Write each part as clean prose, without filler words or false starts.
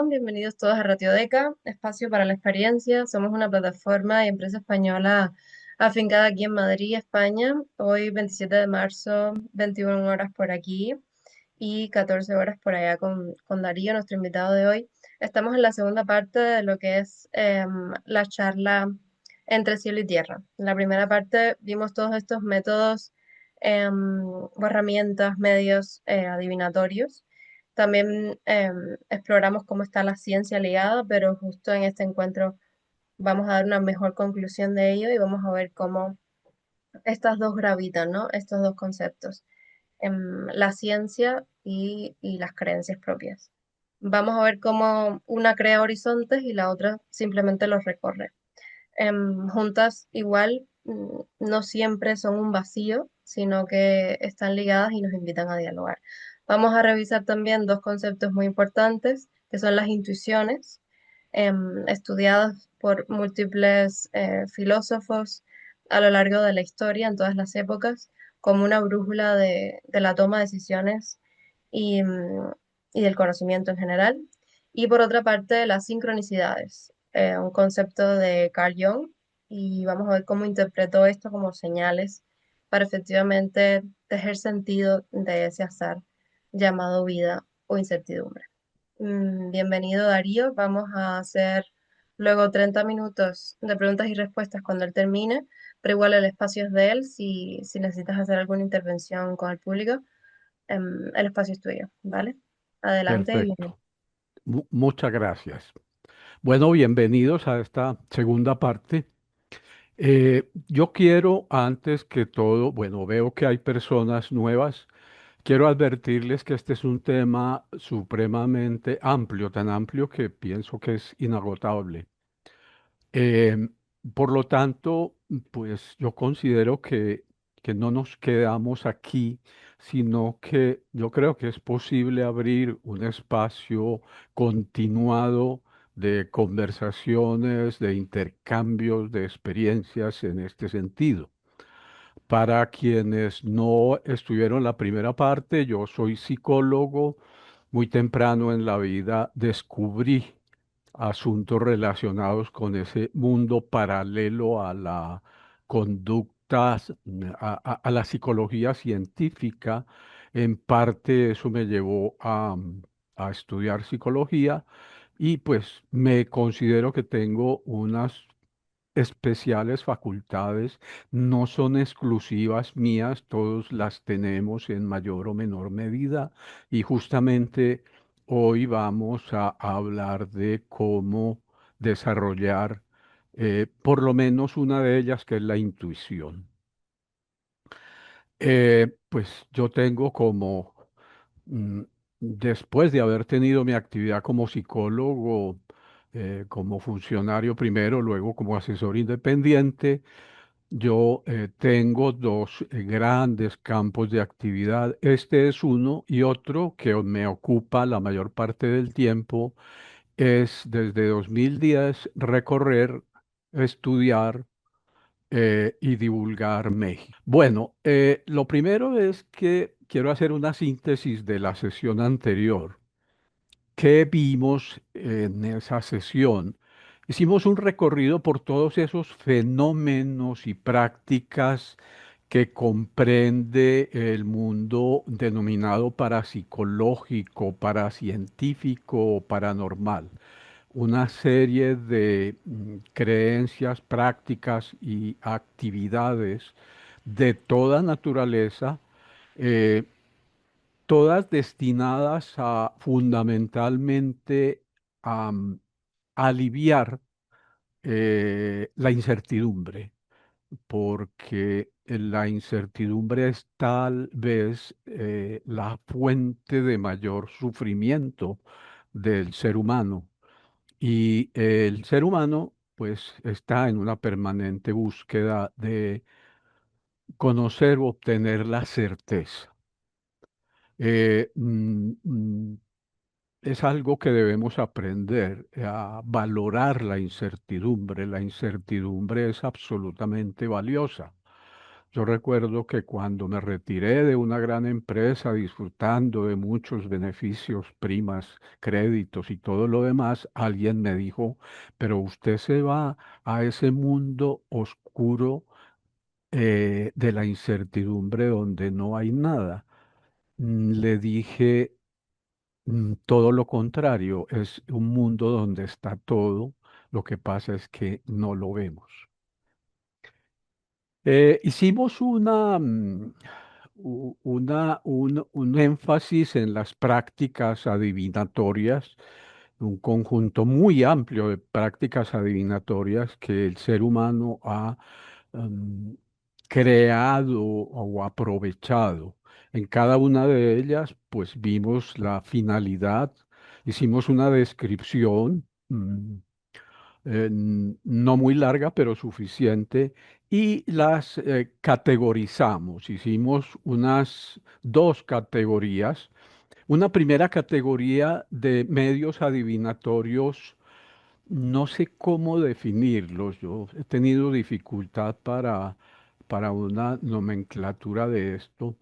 Bienvenidos todos a Ratiodeca, espacio para la experiencia. Somos una plataforma y empresa española afincada aquí en Madrid, España. Hoy, 27 de marzo, 21 horas por aquí y 14 horas por allá con Darío, nuestro invitado de hoy. Estamos en la segunda parte de lo que es la charla entre cielo y tierra. En la primera parte vimos todos estos métodos o herramientas, medios adivinatorios. También exploramos cómo está la ciencia ligada, pero justo en este encuentro vamos a dar una mejor conclusión de ello y vamos a ver cómo estas dos gravitan, ¿no? Estos dos conceptos, la ciencia y las creencias propias. Vamos a ver cómo una crea horizontes y la otra simplemente los recorre. Juntas igual no siempre son un vacío, sino que están ligadas y nos invitan a dialogar. Vamos a revisar también dos conceptos muy importantes, que son las intuiciones, estudiadas por múltiples filósofos a lo largo de la historia, en todas las épocas, como una brújula de la toma de decisiones y del conocimiento en general. Y por otra parte, las sincronicidades, un concepto de Carl Jung, y vamos a ver cómo interpretó esto como señales para efectivamente tejer sentido de ese azar llamado vida o incertidumbre. Bienvenido Darío, vamos a hacer luego 30 minutos de preguntas y respuestas cuando él termine, pero igual el espacio es de él si necesitas hacer alguna intervención con el público, el espacio es tuyo, ¿vale? Adelante y bienvenido. Perfecto. Muchas gracias. Bueno, bienvenidos a esta segunda parte. Yo quiero, antes que todo, bueno, veo que hay personas nuevas. Quiero advertirles que este es un tema supremamente amplio, tan amplio que pienso que es inagotable. Eh, por lo tanto, pues yo considero que no nos quedamos aquí, sino que yo creo que es posible abrir un espacio continuado de conversaciones, de intercambios, de experiencias en este sentido. Para quienes no estuvieron la primera parte, yo soy psicólogo. Muy temprano en la vida descubrí asuntos relacionados con ese mundo paralelo a la conducta, a la psicología científica. En parte eso me llevó a estudiar psicología y pues me considero que tengo unas especiales facultades, no son exclusivas mías, todos las tenemos en mayor o menor medida y justamente hoy vamos a hablar de cómo desarrollar por lo menos una de ellas, que es la intuición. Pues yo tengo mm, después de haber tenido mi actividad como psicólogo, como funcionario primero, luego como asesor independiente, yo tengo dos grandes campos de actividad. Este es uno y otro que me ocupa la mayor parte del tiempo es desde 2010 recorrer, estudiar y divulgar México. Bueno, lo primero es que quiero hacer una síntesis de la sesión anterior. ¿Qué vimos en esa sesión? Hicimos un recorrido por todos esos fenómenos y prácticas que comprende el mundo denominado parapsicológico, paracientífico o paranormal. Una serie de creencias, prácticas y actividades de toda naturaleza, eh, todas destinadas a fundamentalmente a aliviar la incertidumbre, porque la incertidumbre es tal vez la fuente de mayor sufrimiento del ser humano. Y el ser humano, pues, está en una permanente búsqueda de conocer o obtener la certeza. Es algo que debemos aprender a valorar la incertidumbre. La incertidumbre es absolutamente valiosa. Yo recuerdo que cuando me retiré de una gran empresa, disfrutando de muchos beneficios, primas, créditos y todo lo demás, alguien me dijo, pero usted se va a ese mundo oscuro de la incertidumbre donde no hay nada. Le dije, todo lo contrario, es un mundo donde está todo, lo que pasa es que no lo vemos. Hicimos un énfasis en las prácticas adivinatorias, un conjunto muy amplio de prácticas adivinatorias que el ser humano ha em, creado o aprovechado. En cada una de ellas, pues vimos la finalidad, hicimos una descripción. No muy larga, pero suficiente, y las categorizamos. Hicimos unas dos categorías. Una primera categoría de medios adivinatorios, no sé cómo definirlos. Yo he tenido dificultad para una nomenclatura de esto,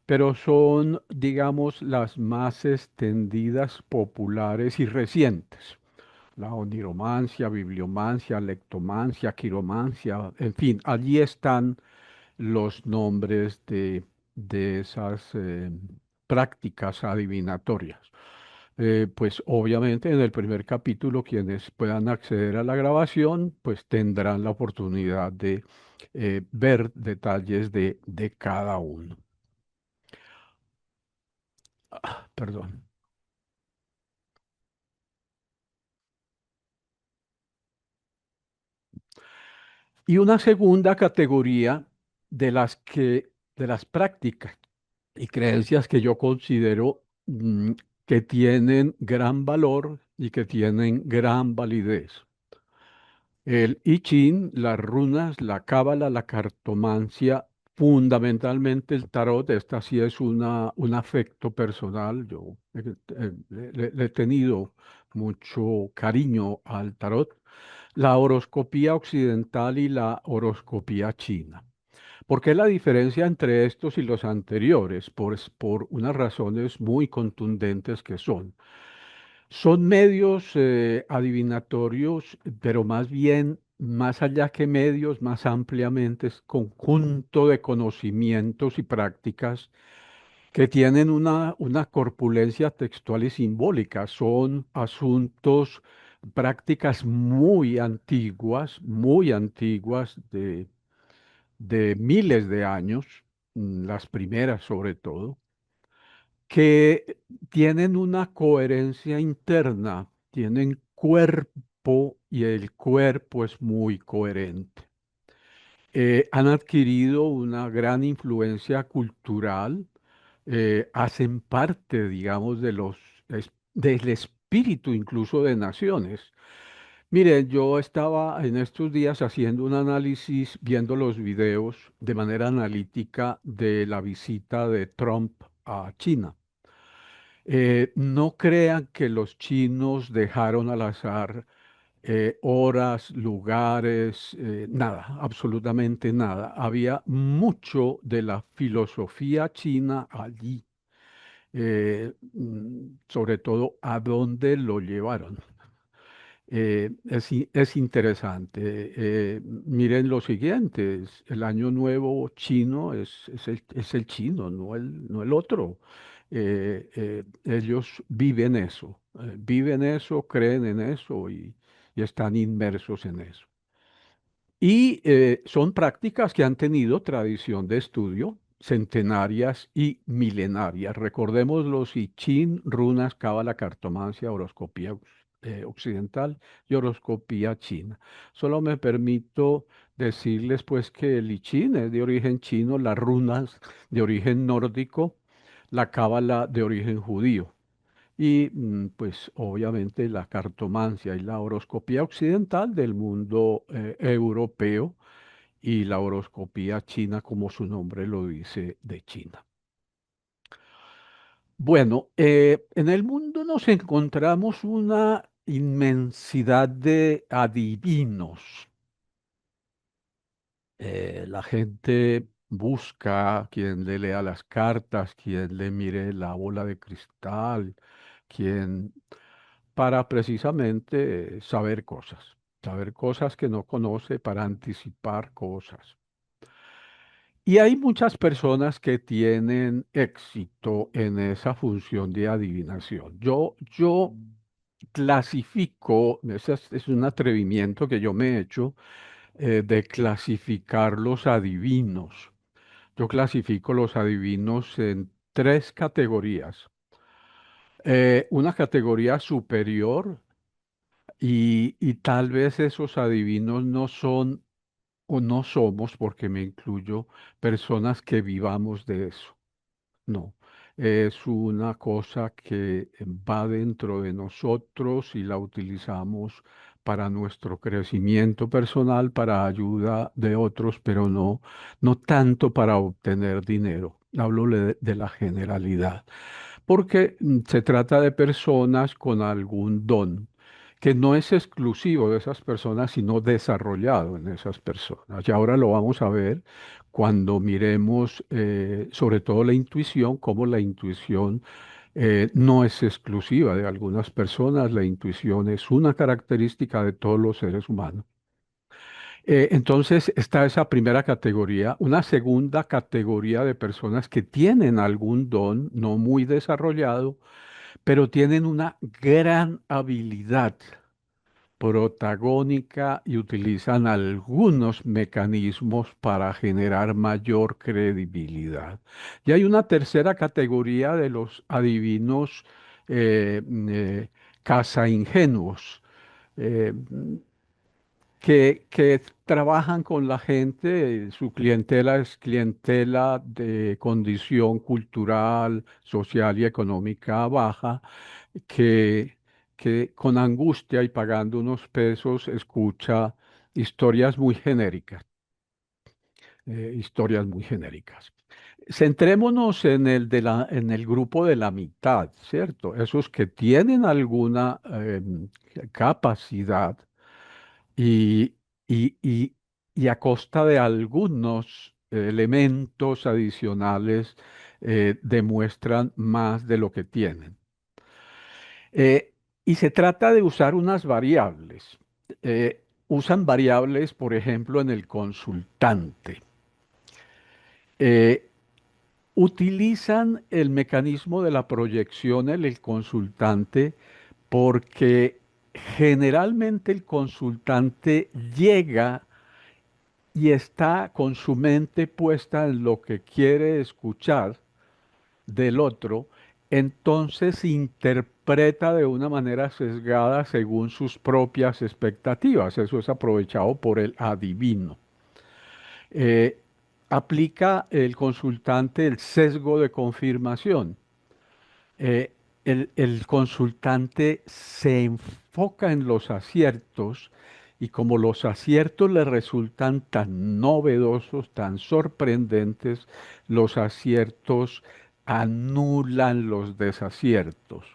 pero son, digamos, las más extendidas, populares y recientes. La oniromancia, bibliomancia, lectomancia, quiromancia, en fin, allí están los nombres de esas prácticas adivinatorias. Pues obviamente en el primer capítulo quienes puedan acceder a la grabación pues tendrán la oportunidad de ver detalles de cada uno. Perdón. Y una segunda categoría de las prácticas y creencias que yo considero que tienen gran valor y que tienen gran validez. El I Ching, las runas, la cábala, la cartomancia, fundamentalmente el tarot, esta sí es un afecto personal. Yo le he tenido mucho cariño al tarot. La horoscopía occidental y la horoscopía china. ¿Por qué la diferencia entre estos y los anteriores? Por unas razones muy contundentes que son medios adivinatorios, pero más bien, más allá que medios, más ampliamente es conjunto de conocimientos y prácticas que tienen una corpulencia textual y simbólica. Son asuntos, prácticas muy antiguas de miles de años, las primeras sobre todo, que tienen una coherencia interna, tienen cuerpo y el cuerpo es muy coherente. Han adquirido una gran influencia cultural, hacen parte, digamos, del espíritu incluso de naciones. Miren, yo estaba en estos días haciendo un análisis, viendo los videos de manera analítica de la visita de Trump a China. No crean que los chinos dejaron al azar horas, lugares, nada, absolutamente nada. Había mucho de la filosofía china allí, sobre todo a dónde lo llevaron. Es interesante. Miren lo siguiente, el año nuevo chino es el chino, no el otro. Ellos viven eso, creen en eso y están inmersos en eso. Y son prácticas que han tenido tradición de estudio centenarias y milenarias. Recordemos los I Ching, runas, cábala, cartomancia, horoscopía occidental y horoscopía china. Solo me permito decirles pues que el I Ching es de origen chino, las runas de origen nórdico, la cábala de origen judío. Y pues obviamente la cartomancia y la horoscopía occidental del mundo europeo y la horoscopía china, como su nombre lo dice, de China. Bueno, en el mundo nos encontramos una inmensidad de adivinos. La gente busca, quien le lea las cartas, quien le mire la bola de cristal, quien para precisamente saber cosas que no conoce, para anticipar cosas. Y hay muchas personas que tienen éxito en esa función de adivinación. Yo clasifico, ese es un atrevimiento que yo me he hecho, de clasificar los adivinos. Yo clasifico los adivinos en tres categorías. Una categoría superior y tal vez esos adivinos no son o no somos, porque me incluyo, personas que vivamos de eso. No, es una cosa que va dentro de nosotros y la utilizamos para nuestro crecimiento personal, para ayuda de otros, pero no tanto para obtener dinero. Hablo de la generalidad, porque se trata de personas con algún don que no es exclusivo de esas personas, sino desarrollado en esas personas. Y ahora lo vamos a ver cuando miremos sobre todo la intuición, cómo la intuición no es exclusiva de algunas personas, la intuición es una característica de todos los seres humanos. Entonces está esa primera categoría, una segunda categoría de personas que tienen algún don no muy desarrollado, pero tienen una gran habilidad protagónica y utilizan algunos mecanismos para generar mayor credibilidad. Y hay una tercera categoría de los adivinos eh, eh, caza ingenuos. eh, que trabajan con la gente, su clientela es clientela de condición cultural, social y económica baja, que, que con angustia y pagando unos pesos escucha historias muy genéricas, historias muy genéricas. Centrémonos en en el grupo de la mitad, ¿cierto? Esos que tienen alguna capacidad y, y, y- y a costa de algunos elementos adicionales demuestran más de lo que tienen. Eh, y se trata de usar unas variables. Usan variables, por ejemplo, en el consultante. Eh, Utilizan el mecanismo de la proyección en el consultante porque generalmente el consultante llega y está con su mente puesta en lo que quiere escuchar del otro, entonces interpreta de una manera sesgada según sus propias expectativas. Eso es aprovechado por el adivino. Eh, Aplica el consultante el sesgo de confirmación. eh, el consultante se enfoca en los aciertos y como los aciertos le resultan tan novedosos, tan sorprendentes, los aciertos anulan los desaciertos.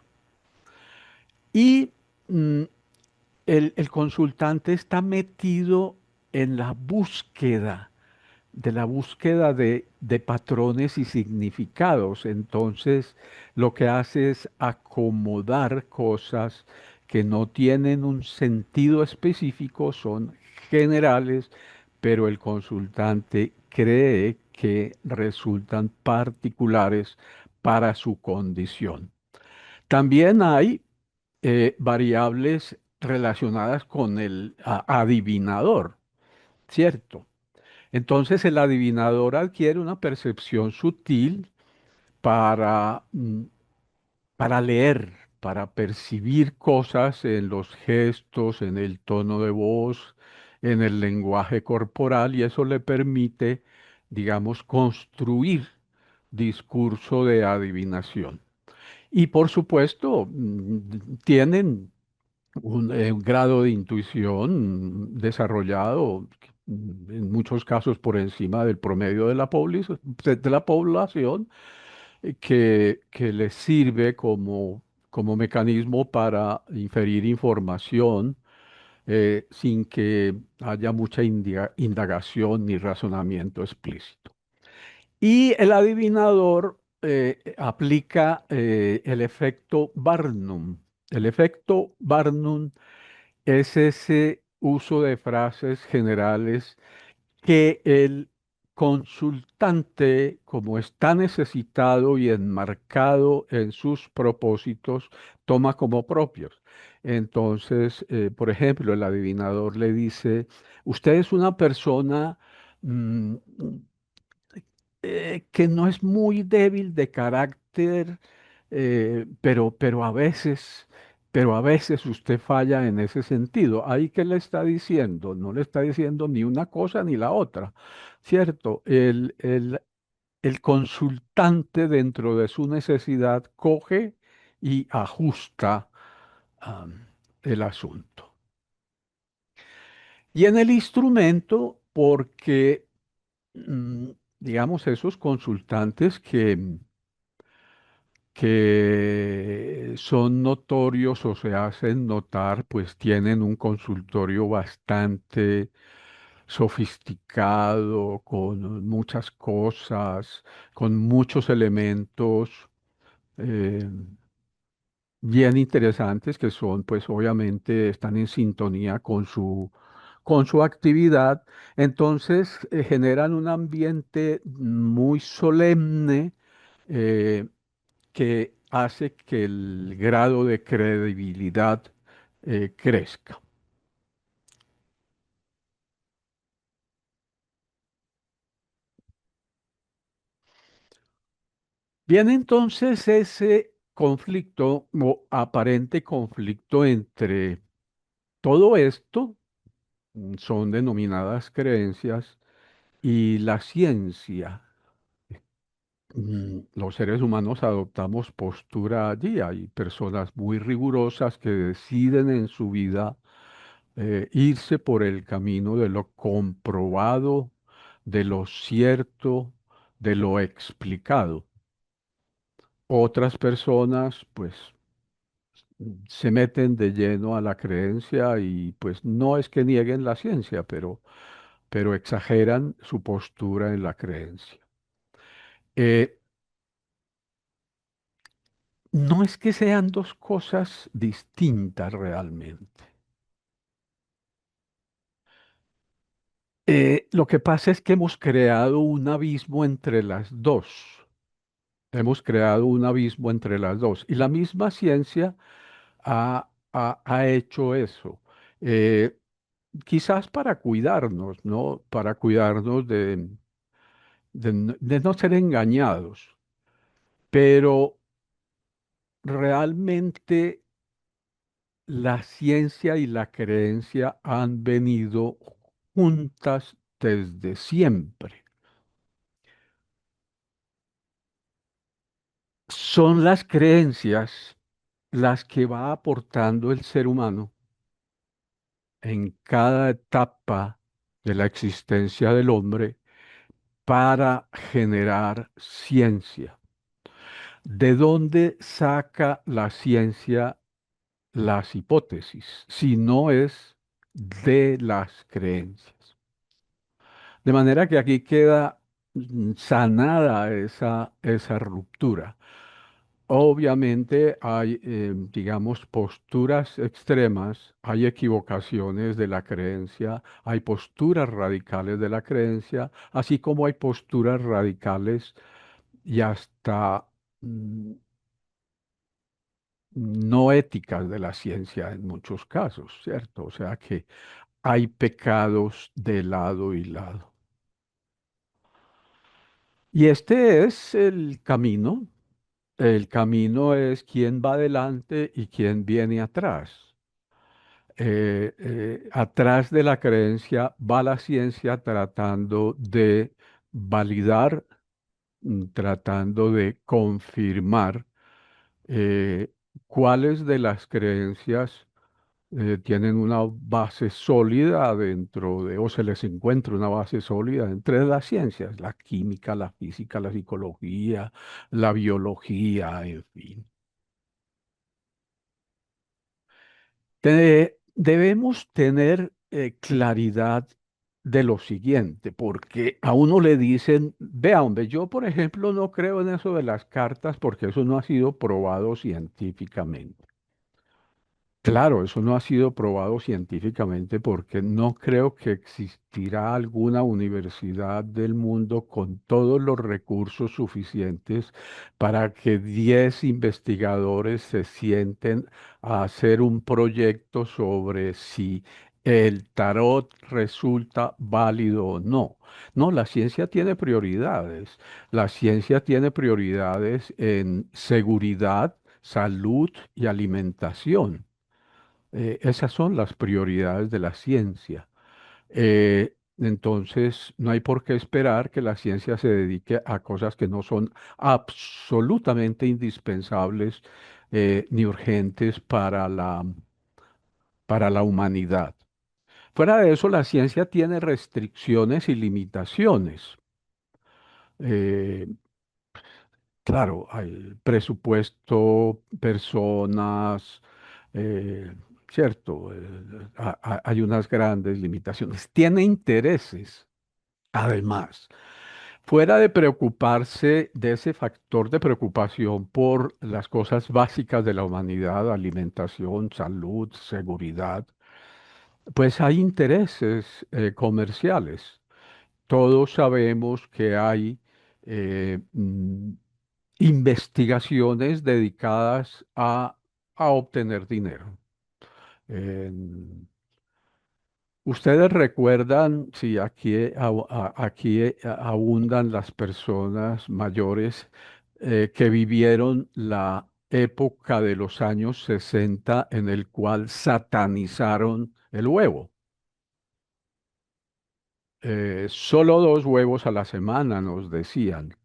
Y mm, el consultante está metido en la búsqueda de patrones y significados. Entonces, lo que hace es acomodar cosas que no tienen un sentido específico, son generales, pero el consultante cree que resultan particulares para su condición. También hay variables relacionadas con el adivinador, ¿cierto? Entonces el adivinador adquiere una percepción sutil para, para leer, para percibir cosas en los gestos, en el tono de voz, en el lenguaje corporal, y eso le permite, digamos, construir discurso de adivinación. Y por supuesto, tienen un grado de intuición desarrollado, en muchos casos por encima del promedio de de la población, que les sirve como mecanismo para inferir información sin que haya mucha indagación ni razonamiento explícito. Y el adivinador aplica el efecto Barnum. El efecto Barnum es ese uso de frases generales que el consultante, como está necesitado y enmarcado en sus propósitos, toma como propios. Entonces, por ejemplo, el adivinador le dice, usted es una persona mm, que no es muy débil de carácter, pero a veces usted falla en ese sentido. ¿Ahí qué le está diciendo? No le está diciendo ni una cosa ni la otra, ¿cierto? El consultante dentro de su necesidad coge y ajusta el asunto. Y en el instrumento, porque, mm, digamos, esos consultantes que son notorios o se hacen notar, pues tienen un consultorio bastante sofisticado, con muchas cosas, con muchos elementos eh, bien interesantes que son, pues obviamente están en sintonía con su actividad. Entonces generan un ambiente muy solemne, eh, que hace que el grado de credibilidad crezca. Viene entonces ese conflicto o aparente conflicto entre todo esto, son denominadas creencias, y la ciencia. Los seres humanos adoptamos postura allí. Hay personas muy rigurosas que deciden en su vida irse por el camino de lo comprobado, de lo cierto, de lo explicado. Otras personas, pues, se meten de lleno a la creencia y pues no es que nieguen la ciencia, pero exageran su postura en la creencia. Eh, no es que sean dos cosas distintas realmente. Lo que pasa es que hemos creado un abismo entre las dos. Hemos creado un abismo entre las dos. Y la misma ciencia ha hecho eso. Eh, Quizás para cuidarnos, ¿no? Para cuidarnos de no ser engañados. Pero realmente la ciencia y la creencia han venido juntas desde siempre. Son las creencias las que va aportando el ser humano en cada etapa de la existencia del hombre para generar ciencia. ¿De dónde saca la ciencia las hipótesis si no es de las creencias? De manera que aquí queda sanada esa ruptura. Obviamente hay, digamos, posturas extremas, hay equivocaciones de la creencia, hay posturas radicales de la creencia, así como hay posturas radicales y hasta no éticas de la ciencia en muchos casos, ¿cierto? O sea que hay pecados de lado y lado. Y este es el camino. El camino es quién va adelante y quién viene atrás. Atrás de la creencia va la ciencia tratando de validar, tratando de confirmar eh, cuáles de las creencias tienen una base sólida dentro de, o se les encuentra una base sólida entre las ciencias, la química, la física, la psicología, la biología, en fin. Debemos tener claridad de lo siguiente, porque a uno le dicen, vea, hombre, yo por ejemplo no creo en eso de las cartas porque eso no ha sido probado científicamente. Claro, eso no ha sido probado científicamente porque no creo que existirá alguna universidad del mundo con todos los recursos suficientes para que 10 investigadores se sienten a hacer un proyecto sobre si el tarot resulta válido o no. No, la ciencia tiene prioridades. La ciencia tiene prioridades en seguridad, salud y alimentación. Esas son las prioridades de la ciencia. Entonces, no hay por qué esperar que la ciencia se dedique a cosas que no son absolutamente indispensables ni urgentes para la humanidad. Fuera de eso, la ciencia tiene restricciones y limitaciones. Eh, Claro, hay presupuesto, personas, eh, cierto, hay unas grandes limitaciones. Tiene intereses, además. Fuera de preocuparse de ese factor de preocupación por las cosas básicas de la humanidad, alimentación, salud, seguridad, pues hay intereses comerciales. Todos sabemos que hay eh, mm, investigaciones dedicadas a obtener dinero. En- Ustedes recuerdan, si aquí, aquí abundan las personas mayores que vivieron la época de los años 60 en el cual satanizaron el huevo. Solo 2 huevos a la semana, nos decían,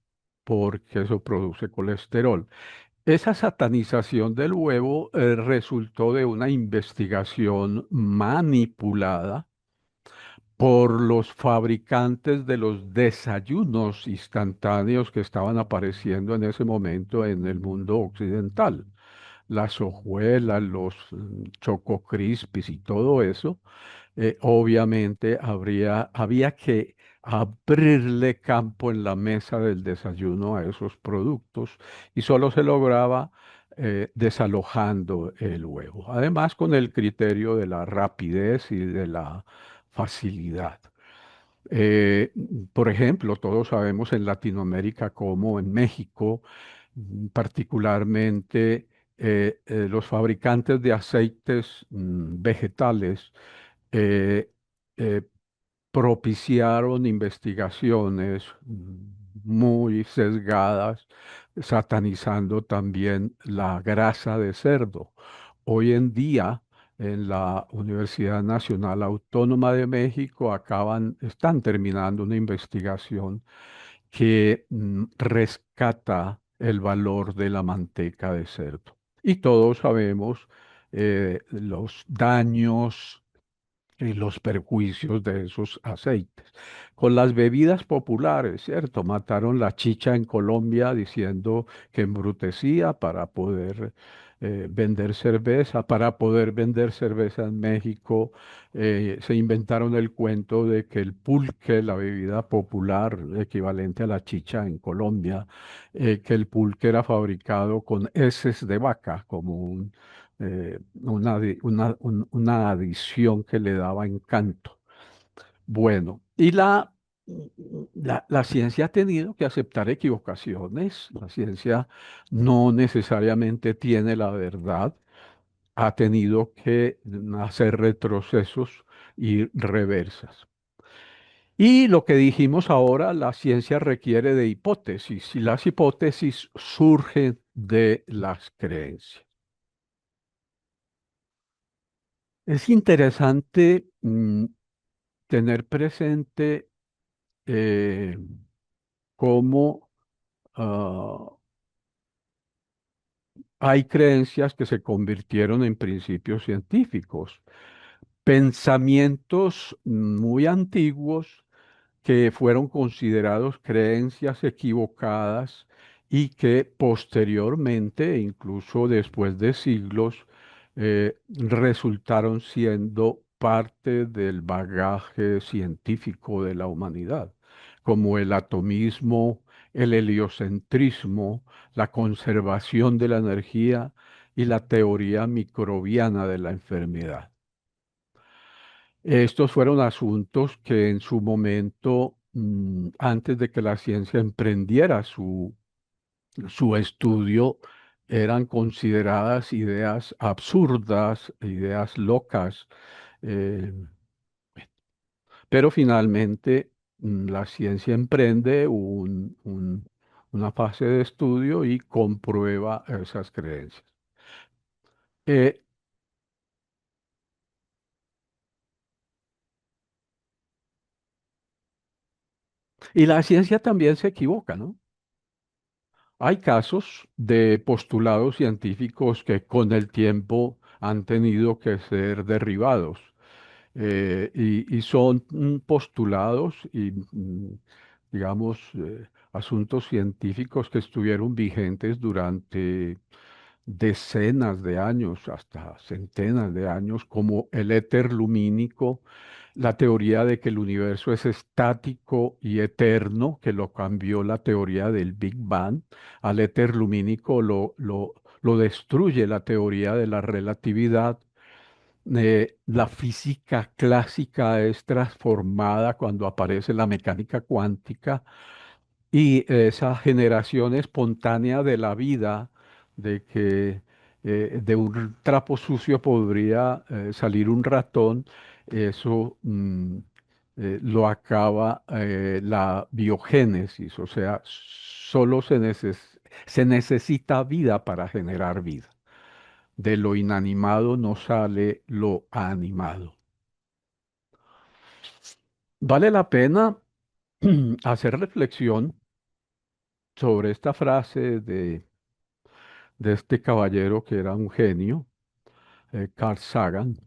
porque eso produce colesterol. Esa satanización del huevo resultó de una investigación manipulada por los fabricantes de los desayunos instantáneos que estaban apareciendo en ese momento en el mundo occidental. Las hojuelas, los Choco Crispies y todo eso, obviamente había que abrirle campo en la mesa del desayuno a esos productos y solo se lograba desalojando el huevo. Además, con el criterio de la rapidez y de la facilidad. Eh, por ejemplo, todos sabemos en Latinoamérica como en México, particularmente los fabricantes de aceites vegetales eh, eh, propiciaron investigaciones muy sesgadas, satanizando también la grasa de cerdo. Hoy en día, en la Universidad Nacional Autónoma de México, están terminando una investigación que rescata el valor de la manteca de cerdo. Y todos sabemos los daños y los perjuicios de esos aceites. Con las bebidas populares, ¿cierto? Mataron la chicha en Colombia diciendo que embrutecía para poder vender cerveza. Para poder vender cerveza en México, se inventaron el cuento de que el pulque, la bebida popular equivalente a la chicha en Colombia, que el pulque era fabricado con heces de vaca, como una adición que le daba encanto. Bueno, y la ciencia ha tenido que aceptar equivocaciones. La ciencia no necesariamente tiene la verdad. Ha tenido que hacer retrocesos y reversas. Y lo que dijimos ahora, la ciencia requiere de hipótesis y las hipótesis surgen de las creencias. Es interesante tener presente eh, cómo hay creencias que se convirtieron en principios científicos, pensamientos muy antiguos que fueron considerados creencias equivocadas y que posteriormente, incluso después de siglos, resultaron siendo parte del bagaje científico de la humanidad, como el atomismo, el heliocentrismo, la conservación de la energía y la teoría microbiana de la enfermedad. Estos fueron asuntos que en su momento, antes de que la ciencia emprendiera su estudio, eran consideradas ideas absurdas, ideas locas, eh, pero finalmente la ciencia emprende una fase de estudio y comprueba esas creencias. Eh, y la ciencia también se equivoca, ¿no? Hay casos de postulados científicos que con el tiempo han tenido que ser derribados. Y son postulados y, digamos, asuntos científicos que estuvieron vigentes durante decenas de años, hasta centenas de años, como el éter lumínico, la teoría de que el universo es estático y eterno, que lo cambió la teoría del Big Bang. Al éter lumínico lo destruye la teoría de la relatividad. La física clásica es transformada cuando aparece la mecánica cuántica y esa generación espontánea de la vida, de que de un trapo sucio podría salir un ratón, eso lo acaba la biogénesis, o sea, solo se necesita vida para generar vida. De lo inanimado no sale lo animado. Vale la pena hacer reflexión sobre esta frase de este caballero que era un genio, Carl Sagan,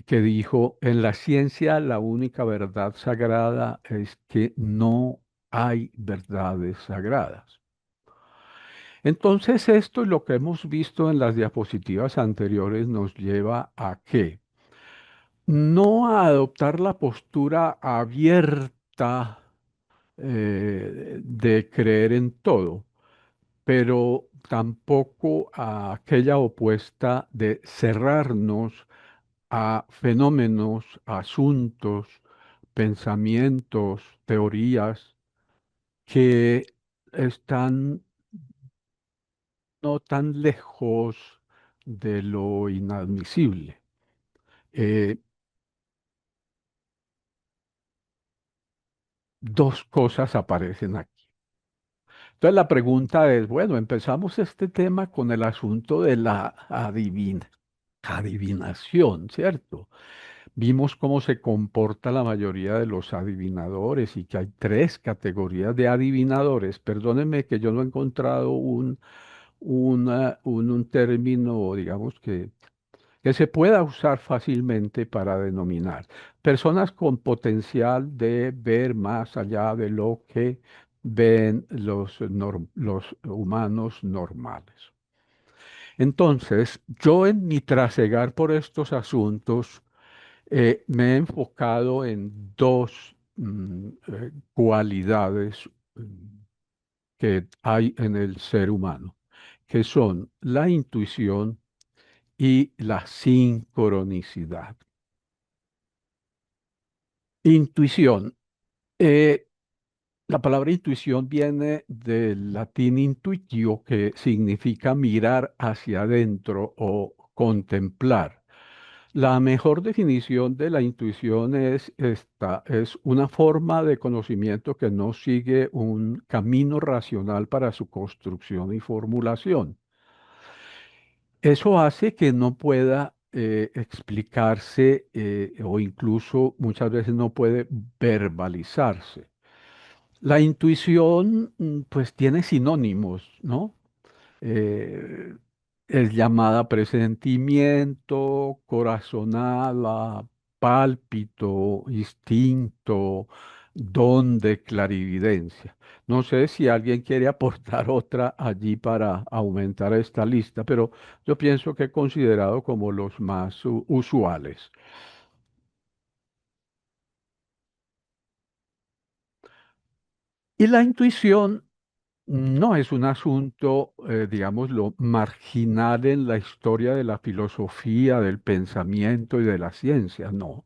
que dijo, en la ciencia la única verdad sagrada es que no hay verdades sagradas. Entonces esto y lo que hemos visto en las diapositivas anteriores nos lleva a que no a adoptar la postura abierta de creer en todo, pero tampoco a aquella opuesta de cerrarnos a fenómenos, asuntos, pensamientos, teorías que están no tan lejos de lo inadmisible. Eh, Dos cosas aparecen aquí. Entonces la pregunta es, bueno, empezamos este tema con el asunto de la adivinación, ¿cierto? Vimos cómo se comporta la mayoría de los adivinadores y que hay tres categorías de adivinadores. Perdónenme que yo no he encontrado un término, digamos, que se pueda usar fácilmente para denominar personas con potencial de ver más allá de lo que ven los humanos normales. Entonces, yo en mi trasegar por estos asuntos me he enfocado en dos cualidades que hay en el ser humano, que son la intuición y la sincronicidad. Intuición. eh, la palabra intuición viene del latín intuitio, que significa mirar hacia adentro o contemplar. La mejor definición de la intuición es esta, es una forma de conocimiento que no sigue un camino racional para su construcción y formulación. Eso hace que no pueda explicarse o incluso muchas veces no puede verbalizarse. La intuición, pues tiene sinónimos, ¿no? Eh, es llamada presentimiento, corazonada, pálpito, instinto, don de clarividencia. No sé si alguien quiere aportar otra allí para aumentar esta lista, pero yo pienso que he considerado como los más usuales. Y la intuición no es un asunto, digámoslo, marginal en la historia de la filosofía, del pensamiento y de la ciencia, no.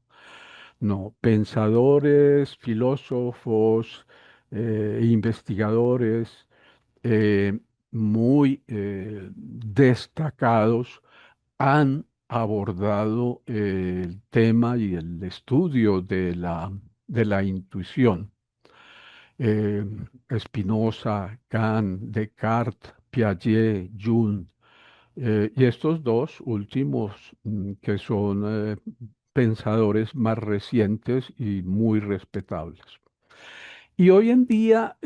No, pensadores, filósofos, investigadores muy destacados han abordado el tema y el estudio de la intuición. Eh, Spinoza, Kant, Descartes, Piaget, Jung, y estos dos últimos, que son pensadores más recientes y muy respetables. Y hoy en día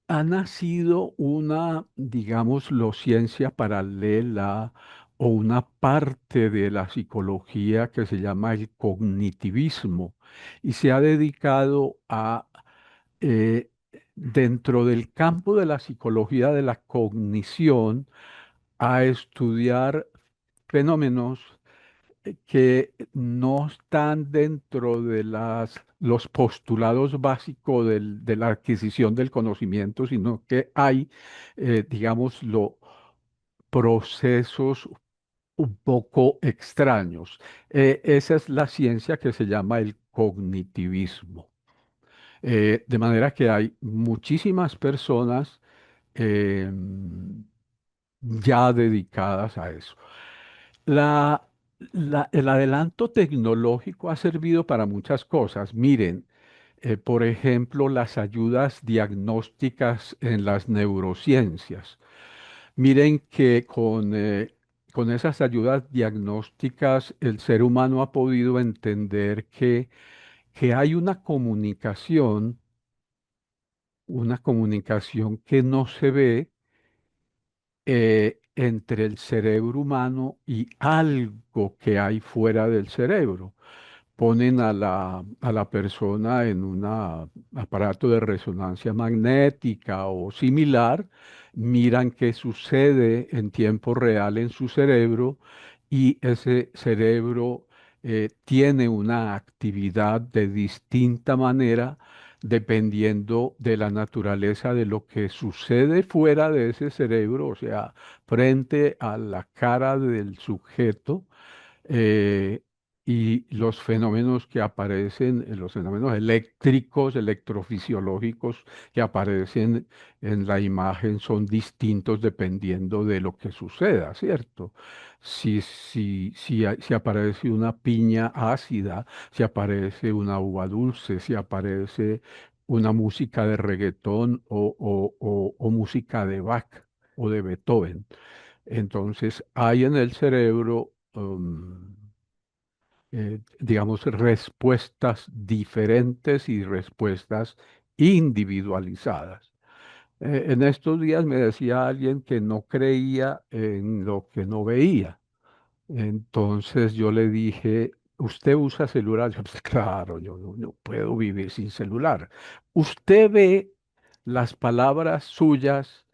ha nacido una, digámoslo, ciencia paralela o una parte de la psicología que se llama el cognitivismo y se ha dedicado a, eh, dentro del campo de la psicología de la cognición, a estudiar fenómenos que no están dentro de los postulados básicos de la adquisición del conocimiento, sino que hay, digamos, procesos un poco extraños. Esa es la ciencia que se llama el cognitivismo. De manera que hay muchísimas personas em, ya dedicadas a eso. La, el adelanto tecnológico ha servido para muchas cosas. Miren, por ejemplo, las ayudas diagnósticas en las neurociencias. Miren que con esas ayudas diagnósticas el ser humano ha podido entender que hay una comunicación que no se ve entre el cerebro humano y algo que hay fuera del cerebro. Ponen a la persona en un aparato de resonancia magnética o similar, miran qué sucede en tiempo real en su cerebro y ese cerebro tiene una actividad de distinta manera dependiendo de la naturaleza de lo que sucede fuera de ese cerebro, o sea, frente a la cara del sujeto, eh, y los fenómenos que aparecen, los fenómenos eléctricos, electrofisiológicos que aparecen en la imagen son distintos dependiendo de lo que suceda, ¿cierto? Si aparece una piña ácida, si aparece una uva dulce, si aparece una música de reggaetón o música de Bach o de Beethoven. Entonces, hay en el cerebro, digamos, respuestas diferentes y respuestas individualizadas. En estos días me decía alguien que no creía en lo que no veía. Entonces yo le dije, ¿usted usa celular? Yo, pues claro, yo no puedo vivir sin celular. ¿Usted ve las palabras suyas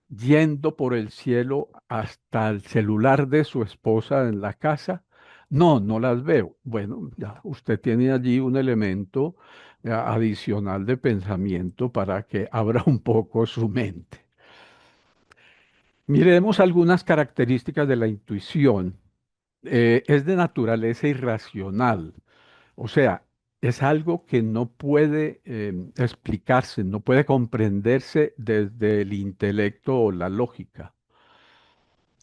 yendo por el cielo hasta el celular de su esposa en la casa? No, no las veo. Bueno, ya usted tiene allí un elemento adicional de pensamiento para que abra un poco su mente. Miremos algunas características de la intuición. Es de naturaleza irracional, o sea, es algo que no puede explicarse, no puede comprenderse desde el intelecto o la lógica.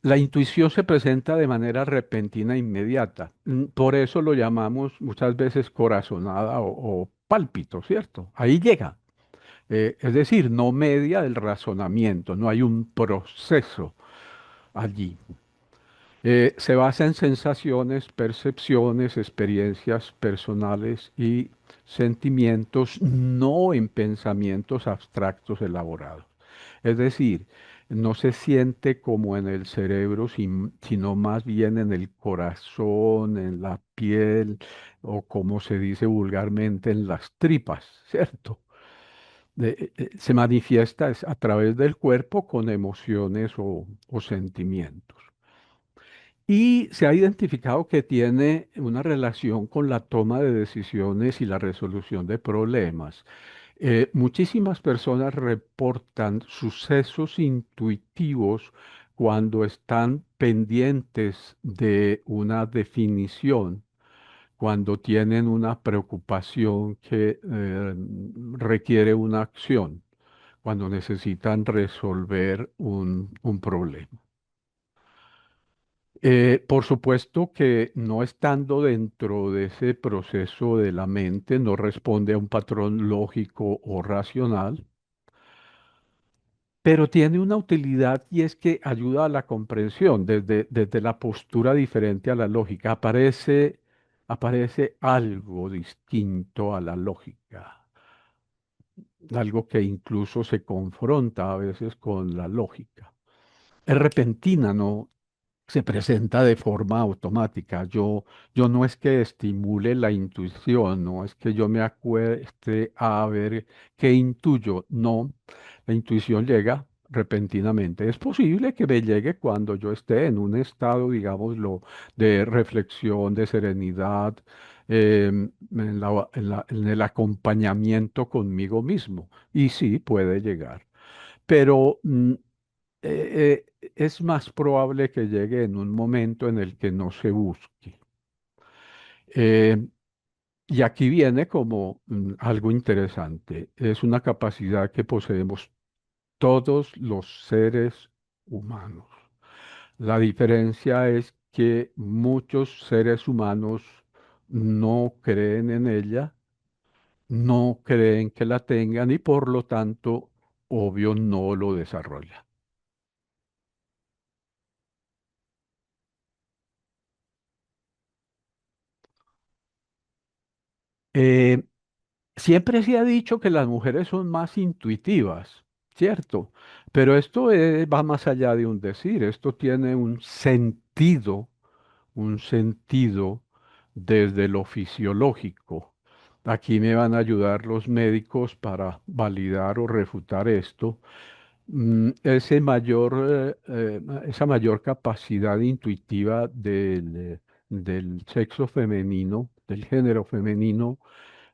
La intuición se presenta de manera repentina e inmediata. Por eso lo llamamos muchas veces corazonada o pálpito, ¿cierto? Ahí llega. Es decir, no media el razonamiento, no hay un proceso allí. Se basa en sensaciones, percepciones, experiencias personales y sentimientos, no en pensamientos abstractos elaborados. Es decir, no se siente como en el cerebro, sino más bien en el corazón, en la piel, o como se dice vulgarmente, en las tripas, ¿cierto? Se manifiesta a través del cuerpo con emociones o sentimientos. Y se ha identificado que tiene una relación con la toma de decisiones y la resolución de problemas. Muchísimas personas reportan sucesos intuitivos cuando están pendientes de una definición, cuando tienen una preocupación que requiere una acción, cuando necesitan resolver un problema. Por supuesto que no estando dentro de ese proceso de la mente, no responde a un patrón lógico o racional, pero tiene una utilidad y es que ayuda a la comprensión desde la postura diferente a la lógica. Aparece algo distinto a la lógica, algo que incluso se confronta a veces con la lógica. Es repentina, no se presenta de forma automática. Yo no es que estimule la intuición, no es que yo me acueste a ver qué intuyo, no, la intuición llega repentinamente. Es posible que me llegue cuando yo esté en un estado, digámoslo, de reflexión, de serenidad, en el acompañamiento conmigo mismo. Y sí, puede llegar. Pero es más probable que llegue en un momento en el que no se busque. Eh, y aquí viene como algo interesante. Es una capacidad que poseemos todos los seres humanos. La diferencia es que muchos seres humanos no creen en ella, no creen que la tengan y por lo tanto, obvio, no lo desarrollan. Eh, Siempre se ha dicho que las mujeres son más intuitivas, ¿cierto? Pero esto va más allá de un decir, esto tiene un sentido desde lo fisiológico. Aquí me van a ayudar los médicos para validar o refutar esto. Esa mayor capacidad intuitiva del sexo femenino, del género femenino,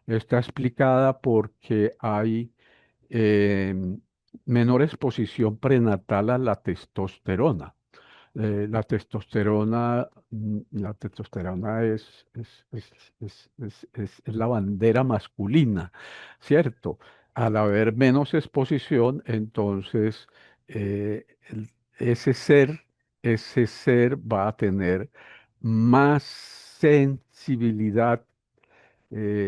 está explicada porque hay em, menor exposición prenatal a la testosterona. La testosterona es la bandera masculina, ¿cierto? Al haber menos exposición, entonces eh, el- ese ser, ese ser va a tener más sensibilidad,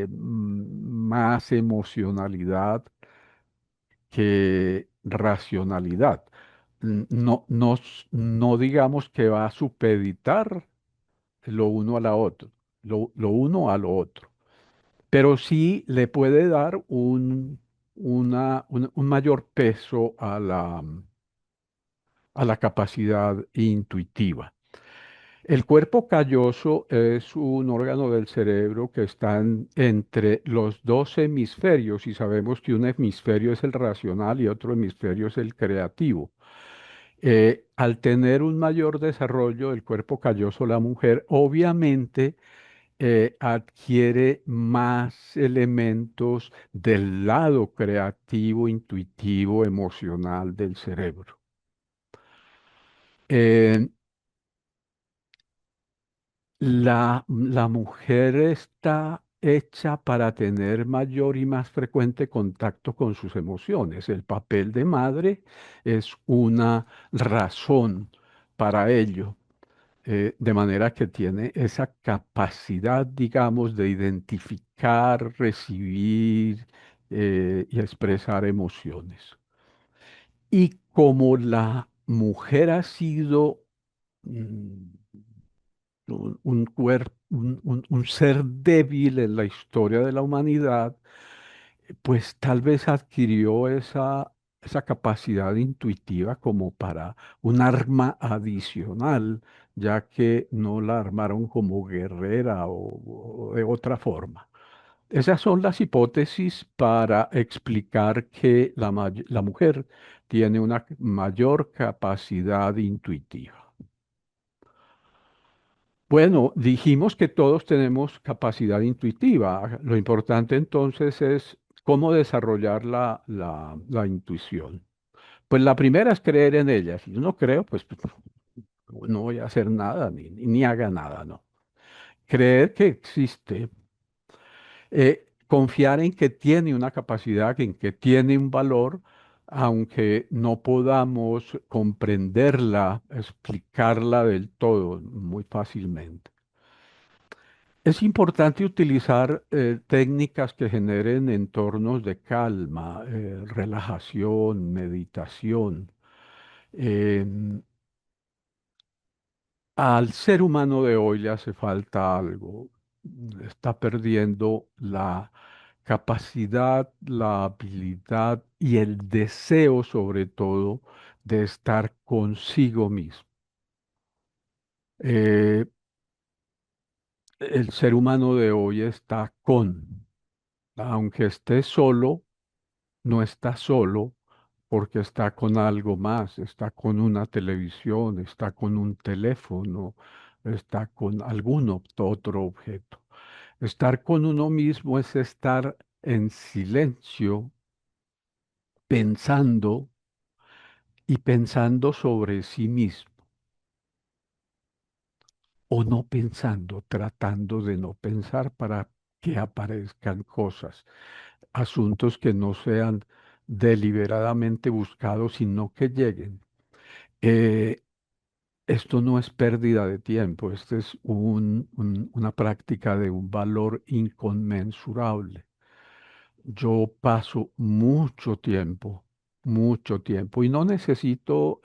más emocionalidad que racionalidad. No digamos que va a supeditar lo uno a la otro, lo uno a lo otro, pero sí le puede dar un mayor peso a la capacidad intuitiva. El cuerpo calloso es un órgano del cerebro que está entre los dos hemisferios y sabemos que un hemisferio es el racional y otro hemisferio es el creativo. Al tener un mayor desarrollo del cuerpo calloso, la mujer obviamente adquiere más elementos del lado creativo, intuitivo, emocional del cerebro. Eh, la mujer está hecha para tener mayor y más frecuente contacto con sus emociones. El papel de madre es una razón para ello, de manera que tiene esa capacidad, digamos, de identificar, recibir y expresar emociones. Y como la mujer ha sido mm, un ser débil en la historia de la humanidad, pues tal vez adquirió esa capacidad intuitiva como para un arma adicional, ya que no la armaron como guerrera o de otra forma. Esas son las hipótesis para explicar que la mujer tiene una mayor capacidad intuitiva. Bueno, dijimos que todos tenemos capacidad intuitiva. Lo importante entonces es cómo desarrollar la intuición. Pues la primera es creer en ella. Si yo no creo, pues no voy a hacer nada ni haga nada, ¿no? Creer que existe, confiar en que tiene una capacidad, en que tiene un valor, aunque no podamos comprenderla, explicarla del todo muy fácilmente. Es importante utilizar técnicas que generen entornos de calma, relajación, meditación. Em, Al ser humano de hoy le hace falta algo. Está perdiendo la capacidad, la habilidad y el deseo, sobre todo, de estar consigo mismo. Eh, el ser humano de hoy está aunque esté solo, no está solo porque está con algo más, está con una televisión, está con un teléfono, está con algún otro objeto. Estar con uno mismo es estar en silencio, pensando y pensando sobre sí mismo, o no pensando, tratando de no pensar para que aparezcan cosas, asuntos que no sean deliberadamente buscados, sino que lleguen. Eh, Esto no es pérdida de tiempo, esto es una práctica de un valor inconmensurable. Yo paso mucho tiempo, y no necesito,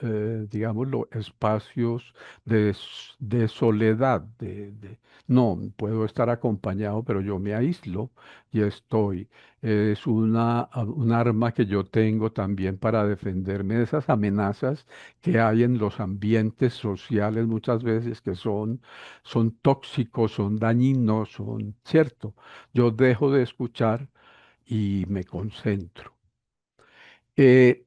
digámoslo, espacios de soledad. No, puedo estar acompañado, pero yo me aíslo y estoy. Es un arma que yo tengo también para defenderme de esas amenazas que hay en los ambientes sociales muchas veces que son tóxicos, son dañinos, son, ¿cierto? Yo dejo de escuchar y me concentro. Eh,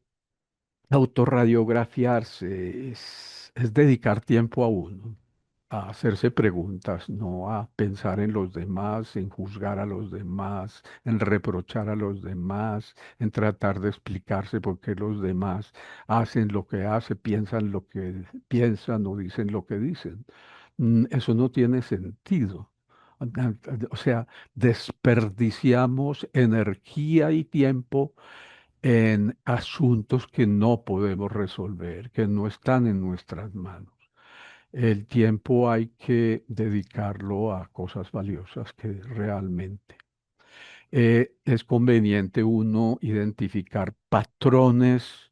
Autorradiografiarse es dedicar tiempo a uno, a hacerse preguntas, no a pensar en los demás, en juzgar a los demás, en reprochar a los demás, en tratar de explicarse por qué los demás hacen lo que hacen, piensan lo que piensan o dicen lo que dicen. Eso no tiene sentido. O sea, desperdiciamos energía y tiempo en asuntos que no podemos resolver, que no están en nuestras manos. El tiempo hay que dedicarlo a cosas valiosas que realmente. Es conveniente uno identificar patrones,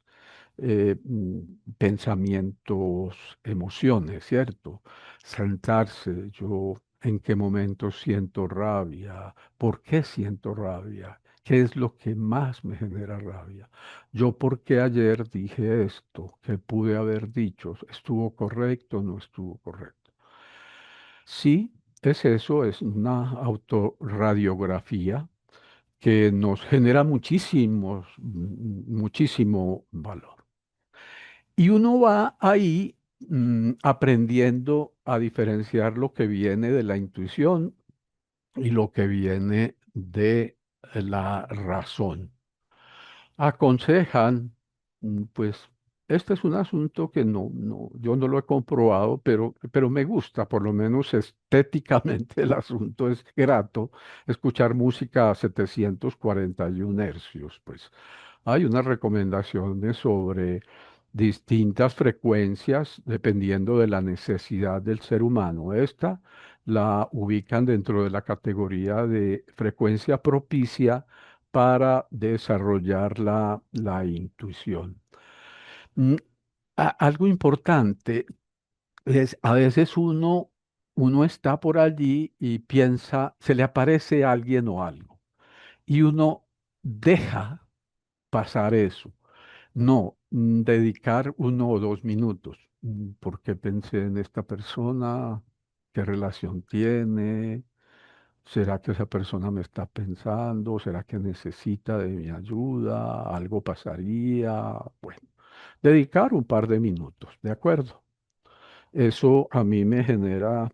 pensamientos, emociones, ¿cierto? Sentarse, yo en qué momento siento rabia, por qué siento rabia, qué es lo que más me genera rabia. Yo por qué ayer dije esto, qué pude haber dicho, estuvo correcto o no estuvo correcto. Sí, es eso, es una autorradiografía que nos genera muchísimo valor. Y uno va ahí aprendiendo a diferenciar lo que viene de la intuición y lo que viene de la razón. Aconsejan, pues, este es un asunto que yo no lo he comprobado, pero me gusta, por lo menos estéticamente el asunto es grato, escuchar música a 741 hercios, pues. Hay unas recomendaciones sobre distintas frecuencias dependiendo de la necesidad del ser humano. Esta la ubican dentro de la categoría de frecuencia propicia para desarrollar la intuición. Mm, Algo importante es, a veces uno está por allí y piensa, se le aparece alguien o algo, y uno deja pasar eso. No, dedicar 1 o 2 minutos. ¿Por qué pensé en esta persona? ¿Qué relación tiene? ¿Será que esa persona me está pensando? ¿Será que necesita de mi ayuda? ¿Algo pasaría? Bueno, dedicar un par de minutos, ¿de acuerdo? Eso a mí me genera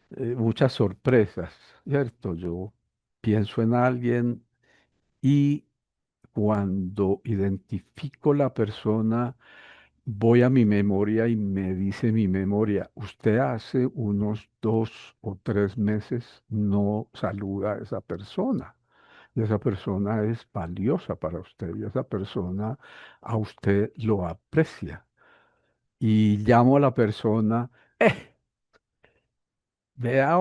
muchas sorpresas, ¿cierto? Yo pienso en alguien y cuando identifico la persona, voy a mi memoria y me dice mi memoria, usted hace unos 2 o 3 meses no saluda a esa persona. Y esa persona es valiosa para usted y esa persona a usted lo aprecia. Y llamo a la persona, vea,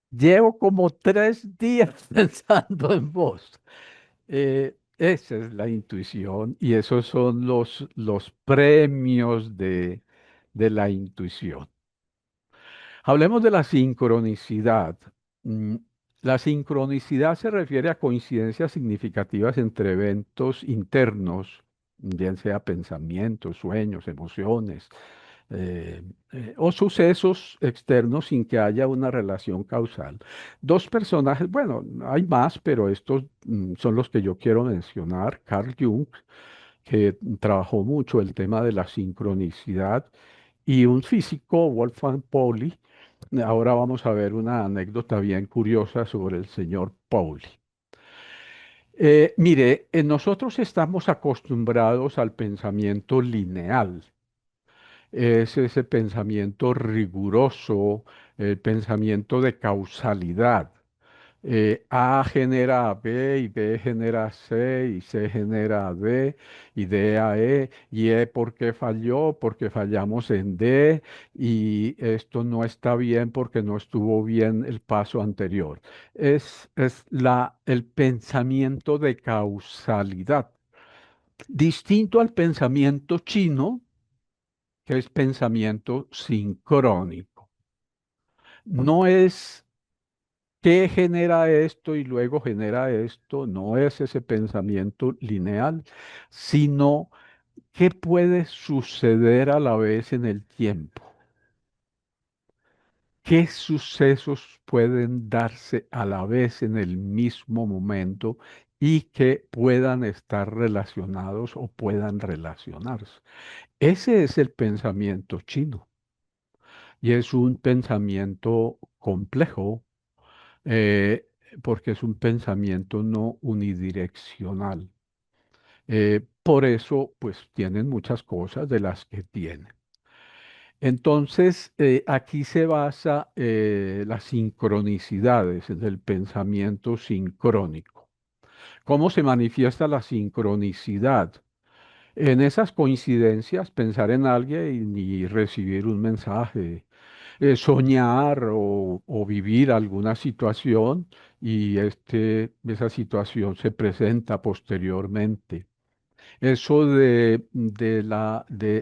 llevo como 3 días pensando en vos. Esa es la intuición y esos son los premios de la intuición. Hablemos de la sincronicidad. Mm, La sincronicidad se refiere a coincidencias significativas entre eventos internos, bien sea pensamientos, sueños, emociones, eh, o sucesos externos sin que haya una relación causal. Dos personajes, bueno, hay más, pero estos son los que yo quiero mencionar. Carl Jung, que trabajó mucho el tema de la sincronicidad, y un físico, Wolfgang Pauli. Ahora vamos a ver una anécdota bien curiosa sobre el señor Pauli. Mire, nosotros estamos acostumbrados al pensamiento lineal. Es ese pensamiento riguroso, el pensamiento de causalidad. A genera a B y B genera C y C genera a D y D a E y E porque falló, porque fallamos en D y esto no está bien porque no estuvo bien el paso anterior. Es el pensamiento de causalidad, distinto al pensamiento chino, que es pensamiento sincrónico. No es qué genera esto y luego genera esto, no es ese pensamiento lineal, sino qué puede suceder a la vez en el tiempo, qué sucesos pueden darse a la vez en el mismo momento y que puedan estar relacionados o puedan relacionarse. Ese es el pensamiento chino y es un pensamiento complejo, eh, porque es un pensamiento no unidireccional. Por eso, pues tienen muchas cosas de las que tienen. Entonces, aquí se basa las sincronicidades del pensamiento sincrónico. ¿Cómo se manifiesta la sincronicidad? En esas coincidencias, pensar en alguien y recibir un mensaje, soñar o vivir alguna situación y esa situación se presenta posteriormente. Eso de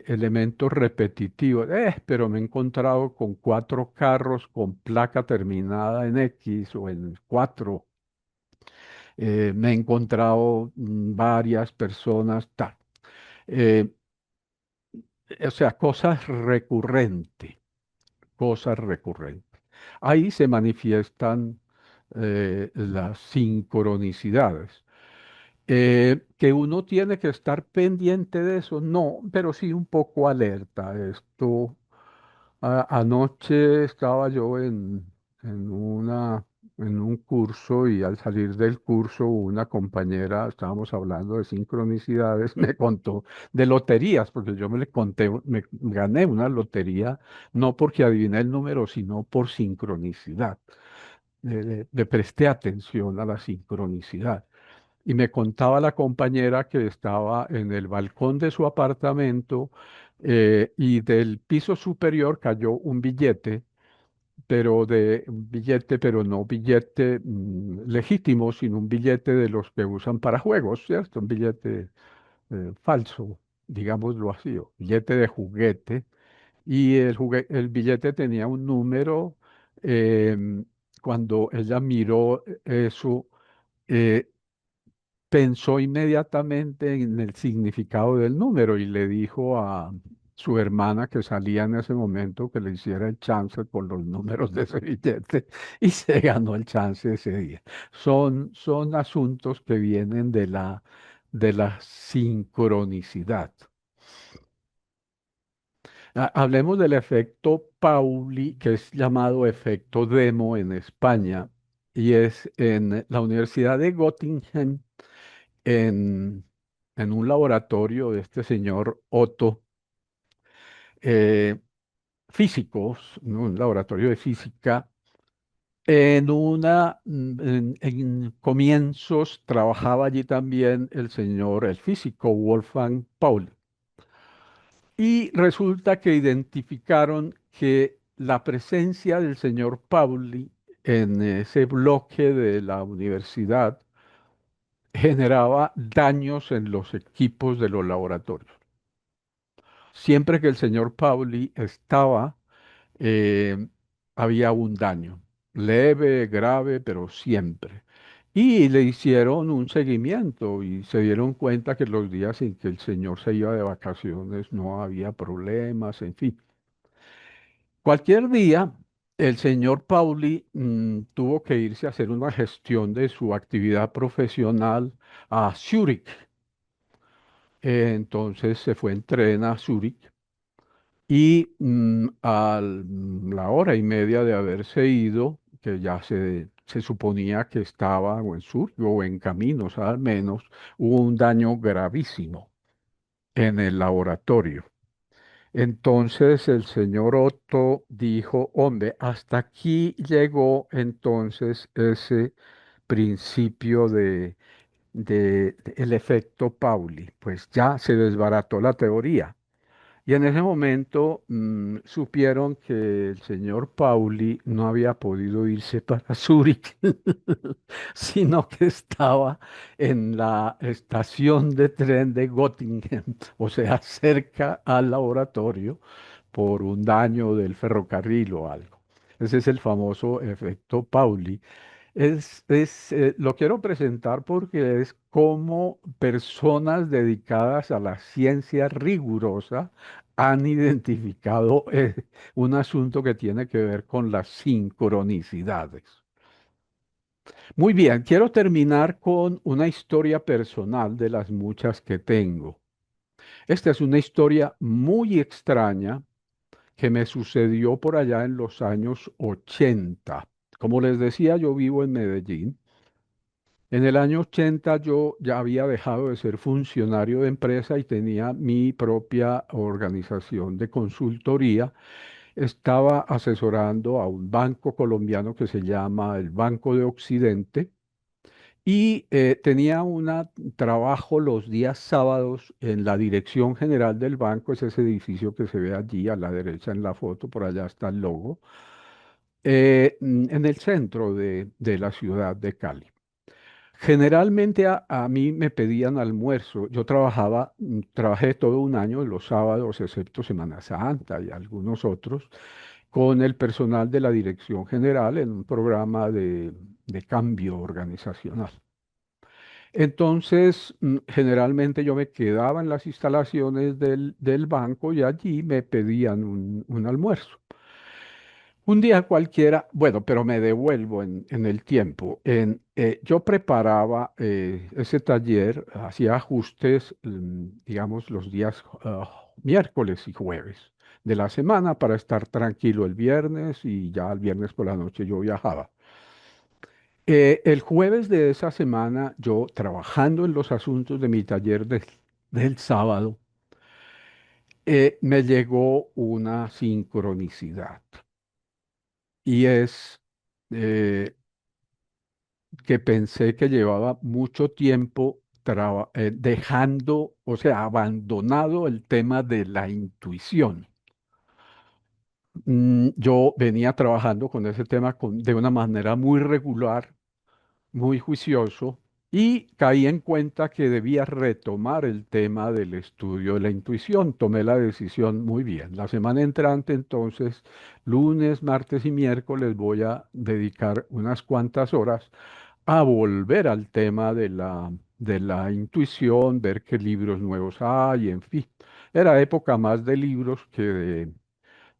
elementos repetitivos, pero me he encontrado con 4 carros con placa terminada en X o en 4. Me he encontrado varias personas, tal. Eh, o sea, cosas recurrentes. Ahí se manifiestan las sincronicidades. Que uno tiene que estar pendiente de eso, no, pero sí un poco alerta. Anoche estaba yo en un curso y al salir del curso una compañera, estábamos hablando de sincronicidades, me contó de loterías, porque yo me le conté, me gané una lotería, no porque adiviné el número, sino por sincronicidad. Le presté atención a la sincronicidad. Y me contaba la compañera que estaba en el balcón de su apartamento, y del piso superior cayó un billete, pero no billete legítimo, sino un billete de los que usan para juegos, ¿cierto? Un billete falso, digámoslo así, o billete de juguete. Y el billete tenía un número. em, Cuando ella miró eso, eh, pensó inmediatamente en el significado del número y le dijo a su hermana que salía en ese momento que le hiciera el chance por los números de ese billete y se ganó el chance ese día. Son asuntos que vienen de la sincronicidad. Hablemos del efecto Pauli, que es llamado efecto Demo en España, y es en la Universidad de Göttingen, en, en un laboratorio de este señor Otto, eh, físicos, ¿no? Un laboratorio de física. En comienzos trabajaba allí también el físico Wolfgang Pauli. Y resulta que identificaron que la presencia del señor Pauli en ese bloque de la universidad generaba daños en los equipos de los laboratorios. Siempre que el señor Pauli estaba, eh, había un daño, leve, grave, pero siempre. Y le hicieron un seguimiento y se dieron cuenta que los días en que el señor se iba de vacaciones no había problemas, en fin. Cualquier día, el señor Pauli tuvo que irse a hacer una gestión de su actividad profesional a Zúrich. Entonces se fue en tren a Zúrich y a la hora y media de haberse ido, que ya se suponía que estaba o en Zúrich o en caminos al menos, hubo un daño gravísimo en el laboratorio. Entonces el señor Otto dijo, hombre, hasta aquí llegó entonces ese principio de el efecto Pauli, pues ya se desbarató la teoría. Y en ese momento supieron que el señor Pauli no había podido irse para Zúrich, sino que estaba en la estación de tren de Göttingen, o sea, cerca al laboratorio, por un daño del ferrocarril o algo. Ese es el famoso efecto Pauli. Lo quiero presentar porque es como personas dedicadas a la ciencia rigurosa han identificado un asunto que tiene que ver con las sincronicidades. Muy bien, quiero terminar con una historia personal de las muchas que tengo. Esta es una historia muy extraña que me sucedió por allá en los años 80. Como les decía, yo vivo en Medellín. En el año 80 yo ya había dejado de ser funcionario de empresa y tenía mi propia organización de consultoría. Estaba asesorando a un banco colombiano que se llama el Banco de Occidente y tenía un trabajo los días sábados en la dirección general del banco, es ese edificio que se ve allí a la derecha en la foto, por allá está el logo, en el centro de la ciudad de Cali. Generalmente a mí me pedían almuerzo. Yo trabajé todo un año los sábados, excepto Semana Santa y algunos otros, con el personal de la Dirección General en un programa de cambio organizacional. Entonces, generalmente yo me quedaba en las instalaciones del banco y allí me pedían un almuerzo. Un día cualquiera, bueno, pero me devuelvo en el tiempo. Yo preparaba ese taller, hacía ajustes, digamos, los días miércoles y jueves de la semana para estar tranquilo el viernes y ya el viernes por la noche yo viajaba. El jueves de esa semana, yo trabajando en los asuntos de mi taller del sábado, me llegó una sincronicidad. Y es eh, que pensé que llevaba mucho tiempo dejando, o sea, abandonado el tema de la intuición. Yo venía trabajando con ese tema de una manera muy regular, muy juicioso, y caí en cuenta que debía retomar el tema del estudio de la intuición. Tomé la decisión muy bien. La semana entrante, entonces, lunes, martes y miércoles, voy a dedicar unas cuantas horas a volver al tema de la intuición, ver qué libros nuevos hay, en fin. Era época más de libros que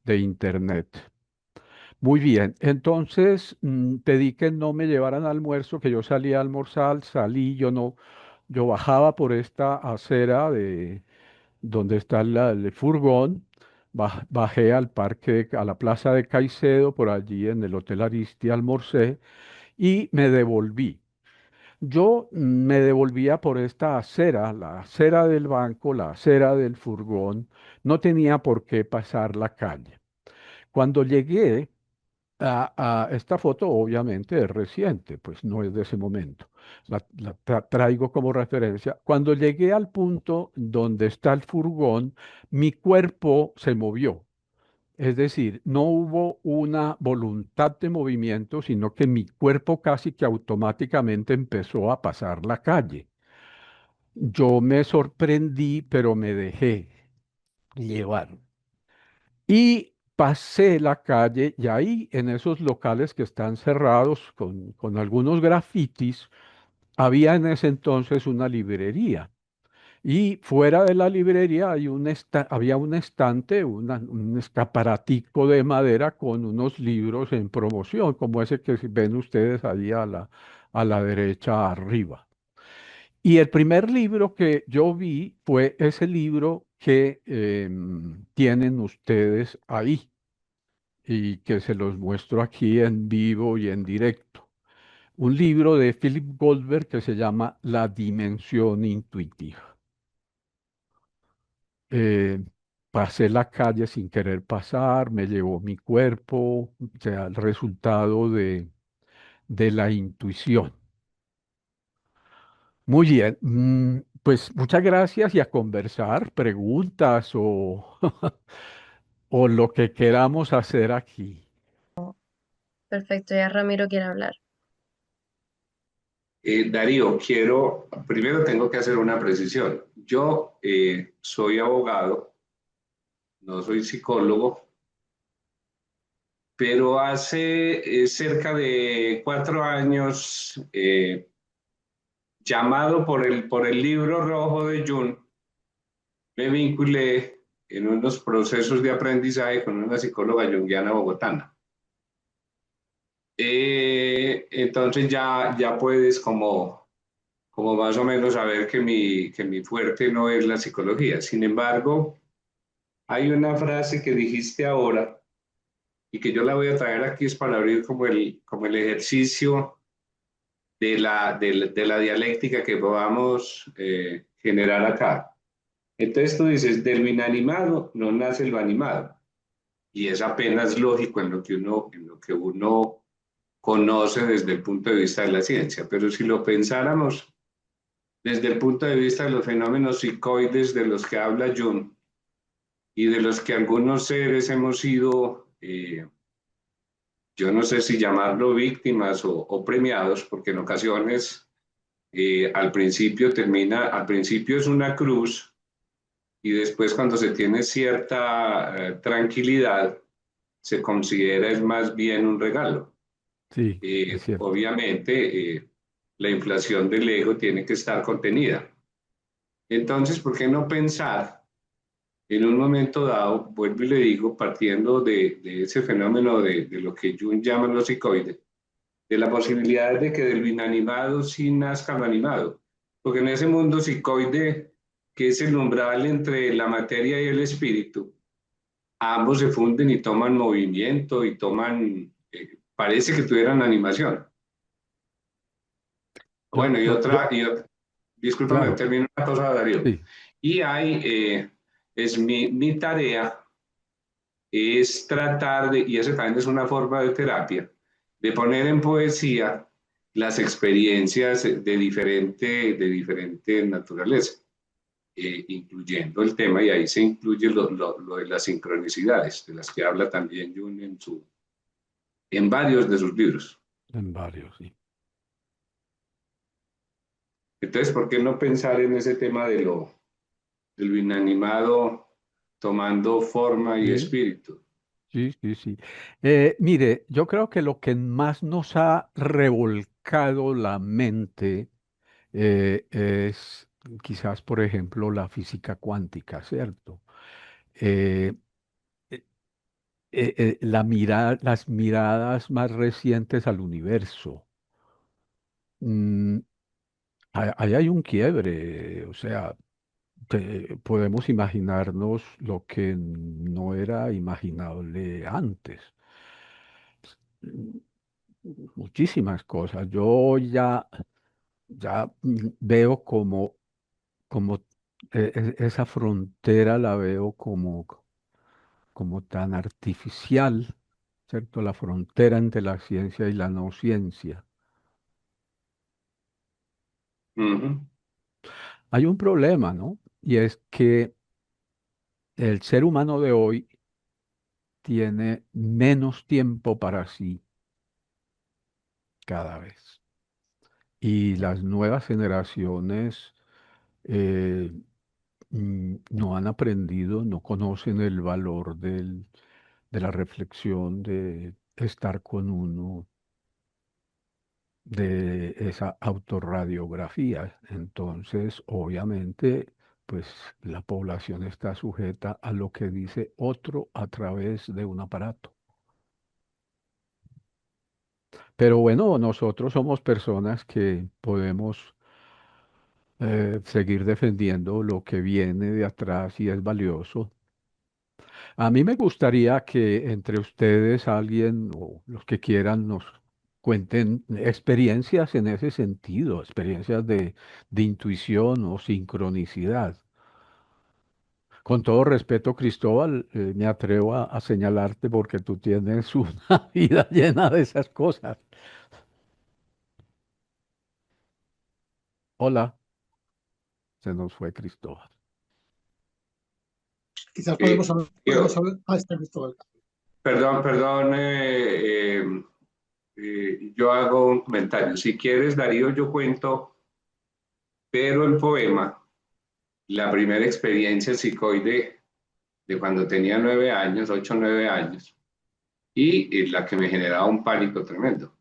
de internet. Muy bien, entonces pedí que no me llevaran almuerzo, que yo salía a almorzar, salí, yo no, yo bajaba por esta acera de donde está el furgón, bajé al parque, a la plaza de Caicedo, por allí en el Hotel Aristi, almorcé y me devolví. Yo me devolvía por esta acera, la acera del banco, la acera del furgón, no tenía por qué pasar la calle. Cuando llegué a esta foto, obviamente es reciente, pues no es de ese momento. La traigo como referencia. Cuando llegué al punto donde está el furgón, mi cuerpo se movió. Es decir, no hubo una voluntad de movimiento, sino que mi cuerpo casi que automáticamente empezó a pasar la calle. Yo me sorprendí, pero me dejé llevar. Y pasé la calle y ahí en esos locales que están cerrados con algunos grafitis, había en ese entonces una librería. Y fuera de la librería había un estante, un escaparatico de madera con unos libros en promoción, como ese que ven ustedes ahí a la derecha arriba. Y el primer libro que yo vi fue ese libro que tienen ustedes ahí y que se los muestro aquí en vivo y en directo. Un libro de Philip Goldberg que se llama La Dimensión Intuitiva. Eh, Pasé la calle sin querer pasar, me llevó mi cuerpo, o sea, el resultado de la intuición. Muy bien, pues muchas gracias y a conversar, preguntas o, o lo que queramos hacer aquí. Perfecto, ya Ramiro quiere hablar. Darío, primero tengo que hacer una precisión. Yo soy abogado, no soy psicólogo, pero hace cerca de 4 años, llamado por el libro rojo de Jung, me vinculé en unos procesos de aprendizaje con una psicóloga junguiana bogotana. Entonces ya puedes como más o menos saber que mi fuerte no es la psicología. Sin embargo, hay una frase que dijiste ahora y que yo la voy a traer aquí es para abrir como el ejercicio de la dialéctica que podamos generar acá. Entonces tú dices, de lo inanimado no nace lo animado. Y es apenas lógico en lo que uno conoce desde el punto de vista de la ciencia. Pero si lo pensáramos desde el punto de vista de los fenómenos psicoides de los que habla Jung y de los que algunos seres hemos sido, yo no sé si llamarlo víctimas o premiados, porque en ocasiones al principio es una cruz y después cuando se tiene cierta tranquilidad, se considera es más bien un regalo. Sí, es cierto. Obviamente, la inflación del ego tiene que estar contenida. Entonces, ¿por qué no pensar en un momento dado, vuelvo y le digo, partiendo de ese fenómeno de lo que Jung llama los psicoides, de la posibilidad de que de lo inanimado sí nazca lo animado? Porque en ese mundo psicoide, que es el umbral entre la materia y el espíritu, ambos se funden y toman movimiento y parece que tuvieran animación. Bueno, discúlpame, Claro, termino una cosa, Darío. sí. Y es mi tarea es tratar de, y eso también es una forma de terapia, de poner en poesía las experiencias de diferente naturaleza, incluyendo el tema, y ahí se incluye lo de las sincronicidades, de las que habla también Jung en varios de sus libros. En varios, sí. Entonces, ¿por qué no pensar en ese tema de lo inanimado tomando forma y Sí, espíritu? sí, sí, sí. Mire, yo creo que lo que más nos ha revolcado marcado la mente es quizás, por ejemplo, la física cuántica, ¿cierto? Eh, eh, las miradas más recientes al universo. Mm, ahí hay un quiebre, o sea, podemos imaginarnos lo que no era imaginable antes. Mm, Muchísimas cosas. Yo ya veo como esa frontera la veo como tan artificial, ¿cierto? La frontera entre la ciencia y la no ciencia. Ujú. Hay un problema, ¿no? Y es que el ser humano de hoy tiene menos tiempo para sí cada vez. Y las nuevas generaciones eh, no han aprendido, no conocen el valor de la reflexión, de estar con uno, de esa autorradiografía. Entonces, obviamente, pues la población está sujeta a lo que dice otro a través de un aparato. Pero bueno, nosotros somos personas que podemos seguir defendiendo lo que viene de atrás y es valioso. A mí me gustaría que entre ustedes alguien o los que quieran nos cuenten experiencias en ese sentido, experiencias de intuición o sincronicidad. Con todo respeto, Cristóbal, me atrevo a señalarte porque tú tienes una vida llena de esas cosas. Hola, se nos fue Cristóbal. Quizás Eh, podemos yo, hablar. Ah, está Cristóbal. perdón, yo hago un comentario. Si quieres, Darío, yo cuento, pero el poema, la primera experiencia psicoide de cuando tenía 9 años, 8 o 9 años, y la que me generaba un pánico tremendo.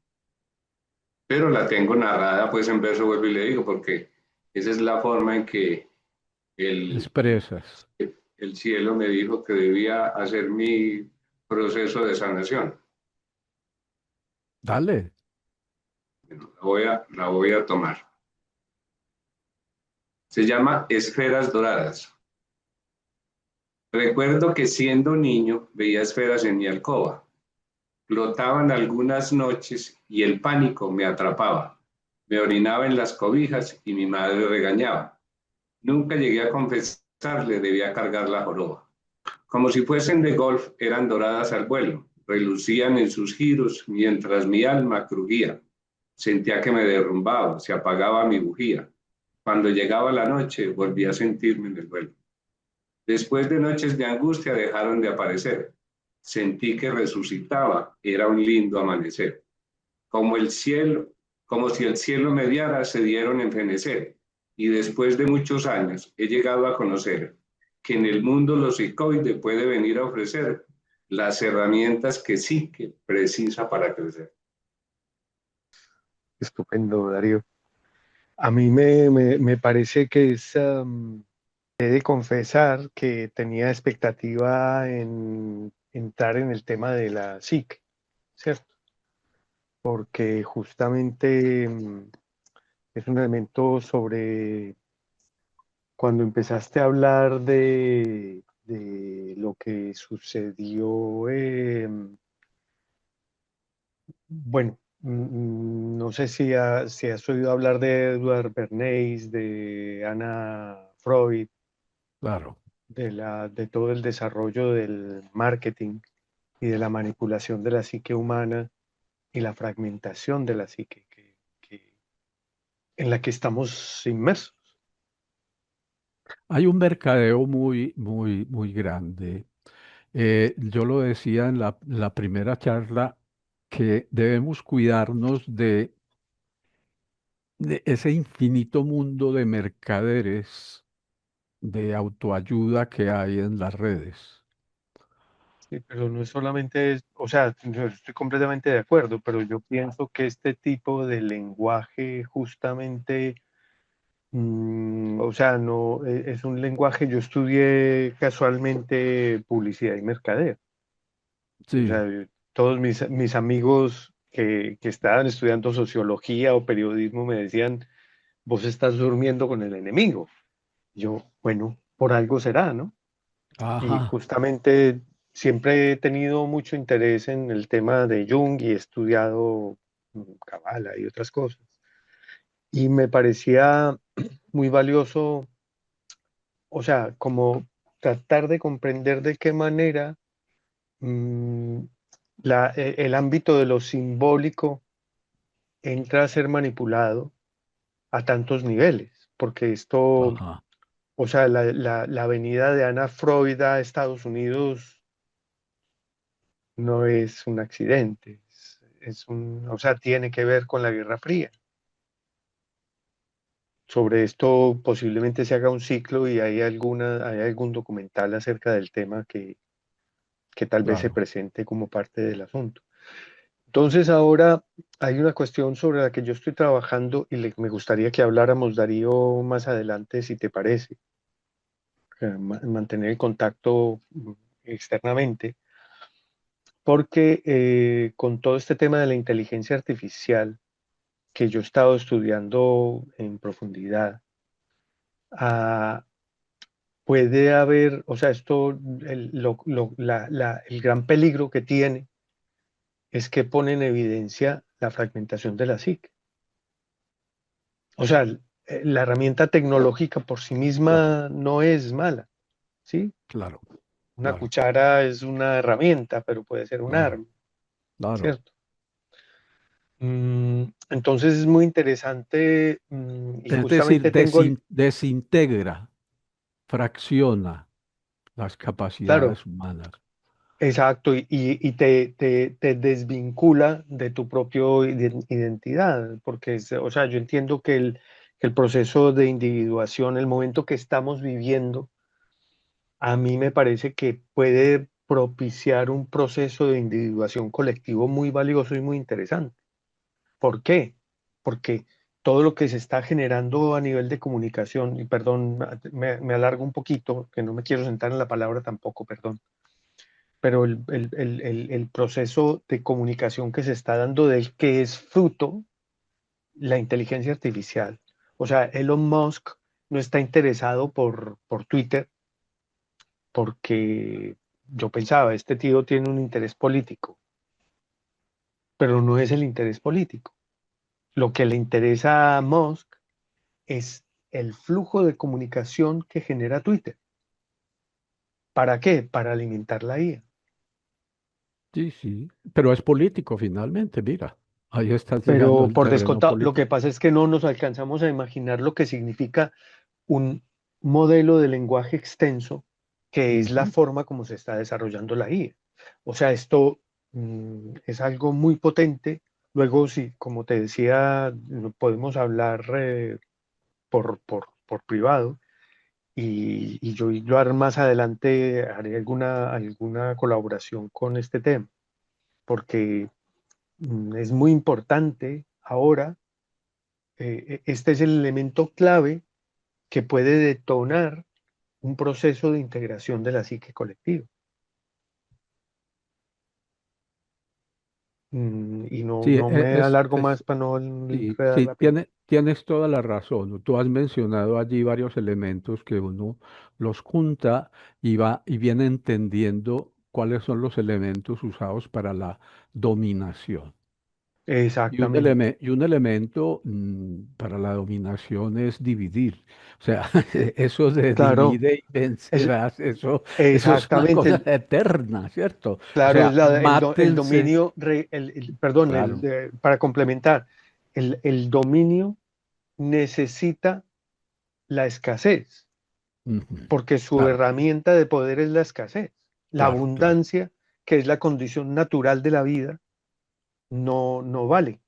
Pero la tengo narrada pues en verso, vuelvo y le digo, porque esa es la forma en que el, Expresas. el cielo me dijo que debía hacer mi proceso de sanación. Dale. Bueno, la voy a tomar. Se llama Esferas Doradas. Recuerdo que siendo niño veía esferas en mi alcoba. Flotaban algunas noches y el pánico me atrapaba. Me orinaba en las cobijas y mi madre regañaba. Nunca llegué a confesarle, debía cargar la joroba. Como si fuesen de golf, eran doradas al vuelo, relucían en sus giros mientras mi alma crujía. Sentía que me derrumbaba, se apagaba mi bujía. Cuando llegaba la noche, volví a sentirme en el vuelo. Después de noches de angustia dejaron de aparecer. Sentí que resucitaba, era un lindo amanecer. Como el cielo, como si el cielo mediara, se dieron en fenecer. Y después de muchos años he llegado a conocer que en el mundo lo psicoide puede venir a ofrecer las herramientas que sí que precisa para crecer. Estupendo, Darío. A mí me parece que es, he de confesar que tenía expectativa en entrar en el tema de la psique, ¿cierto? Porque justamente es un elemento sobre cuando empezaste a hablar de lo que sucedió, bueno, no sé si has oído hablar de Edward Bernays, de Anna Freud, Claro. de todo el desarrollo del marketing y de la manipulación de la psique humana y la fragmentación de la psique en la que estamos inmersos. Hay un mercadeo muy grande. Yo lo decía en la primera charla que debemos cuidarnos de ese infinito mundo de mercaderes de autoayuda que hay en las redes. Sí, pero no es solamente, o sea, yo estoy completamente de acuerdo, pero yo pienso que este tipo de lenguaje justamente, o sea, no, es un lenguaje, yo estudié casualmente publicidad y mercadeo. O Sí. sea, todos mis amigos que estaban estudiando sociología o periodismo me decían, vos estás durmiendo con el enemigo. Yo, bueno, por algo será, ¿no? Y Ajá. justamente siempre he tenido mucho interés en el tema de Jung y he estudiado Kabbalah y otras cosas. Y me parecía muy valioso, o sea, como tratar de comprender de qué manera mm, el ámbito de lo simbólico entra a ser manipulado a tantos niveles, porque esto, Ajá. o sea, la venida de Anna Freud a Estados Unidos no es un accidente, o sea, tiene que ver con la Guerra Fría. Sobre esto posiblemente se haga un ciclo y hay algún documental acerca del tema que tal vez se Claro. presente como parte del asunto. Entonces ahora hay una cuestión sobre la que yo estoy trabajando y me gustaría que habláramos, Darío, más adelante, si te parece, mantener el contacto externamente, porque con todo este tema de la inteligencia artificial que yo he estado estudiando en profundidad, ah, puede haber, o sea, esto, el gran peligro que tiene es que pone en evidencia la fragmentación de la psique. O sea, la herramienta tecnológica por sí Claro. misma no es mala, ¿sí? Claro. Una Claro. cuchara es una herramienta, pero puede ser un Claro. arma, Claro. ¿cierto? Entonces es muy interesante y Es decir, justamente tengo, desintegra, fracciona las claro, capacidades humanas. exacto, y te desvincula de tu propio identidad, porque, o sea, yo entiendo que el proceso de individuación, el momento que estamos viviendo, a mí me parece que puede propiciar un proceso de individuación colectivo muy valioso y muy interesante. ¿Por qué? Porque todo lo que se está generando a nivel de comunicación, y perdón, me alargo un poquito, que no me quiero sentar en la palabra tampoco, perdón, pero el proceso de comunicación que se está dando del que es fruto la inteligencia artificial. O sea, Elon Musk no está interesado por Twitter porque yo pensaba, este tío tiene un interés político, pero no es el interés político. Lo que le interesa a Musk es el flujo de comunicación que genera Twitter. ¿Para qué? Para alimentar la IA. Sí, sí. Pero es político finalmente, mira. Ahí estás llegando Pero al por terreno descontado, lo que político. pasa es que no nos alcanzamos a imaginar lo que significa un modelo de lenguaje extenso, que es la Ujú. forma como se está desarrollando la IA. O sea, esto es algo muy potente. Luego, sí, como te decía, podemos hablar por privado y yo más adelante haré alguna colaboración con este tema, porque es muy importante ahora. Este es el elemento clave que puede detonar un proceso de integración de la psique colectiva. Y Sí, no me alargo es, más para no sí, enredar sí, la pila. tienes toda la razón. Tú has mencionado allí varios elementos que uno los junta y va y viene entendiendo cuáles son los elementos usados para la dominación. Exactamente. Y un elemento para la dominación es dividir. O sea, eso de Claro, divide y es vencerás, eso es una exactamente, cosa eterna, ¿cierto? O claro, es sea, el mátense, dominio, perdón, claro. para complementar, el dominio necesita la escasez, Ujú. porque su Claro, herramienta de poder es la escasez. La claro, claro, abundancia, que es la condición natural de la vida, no vale.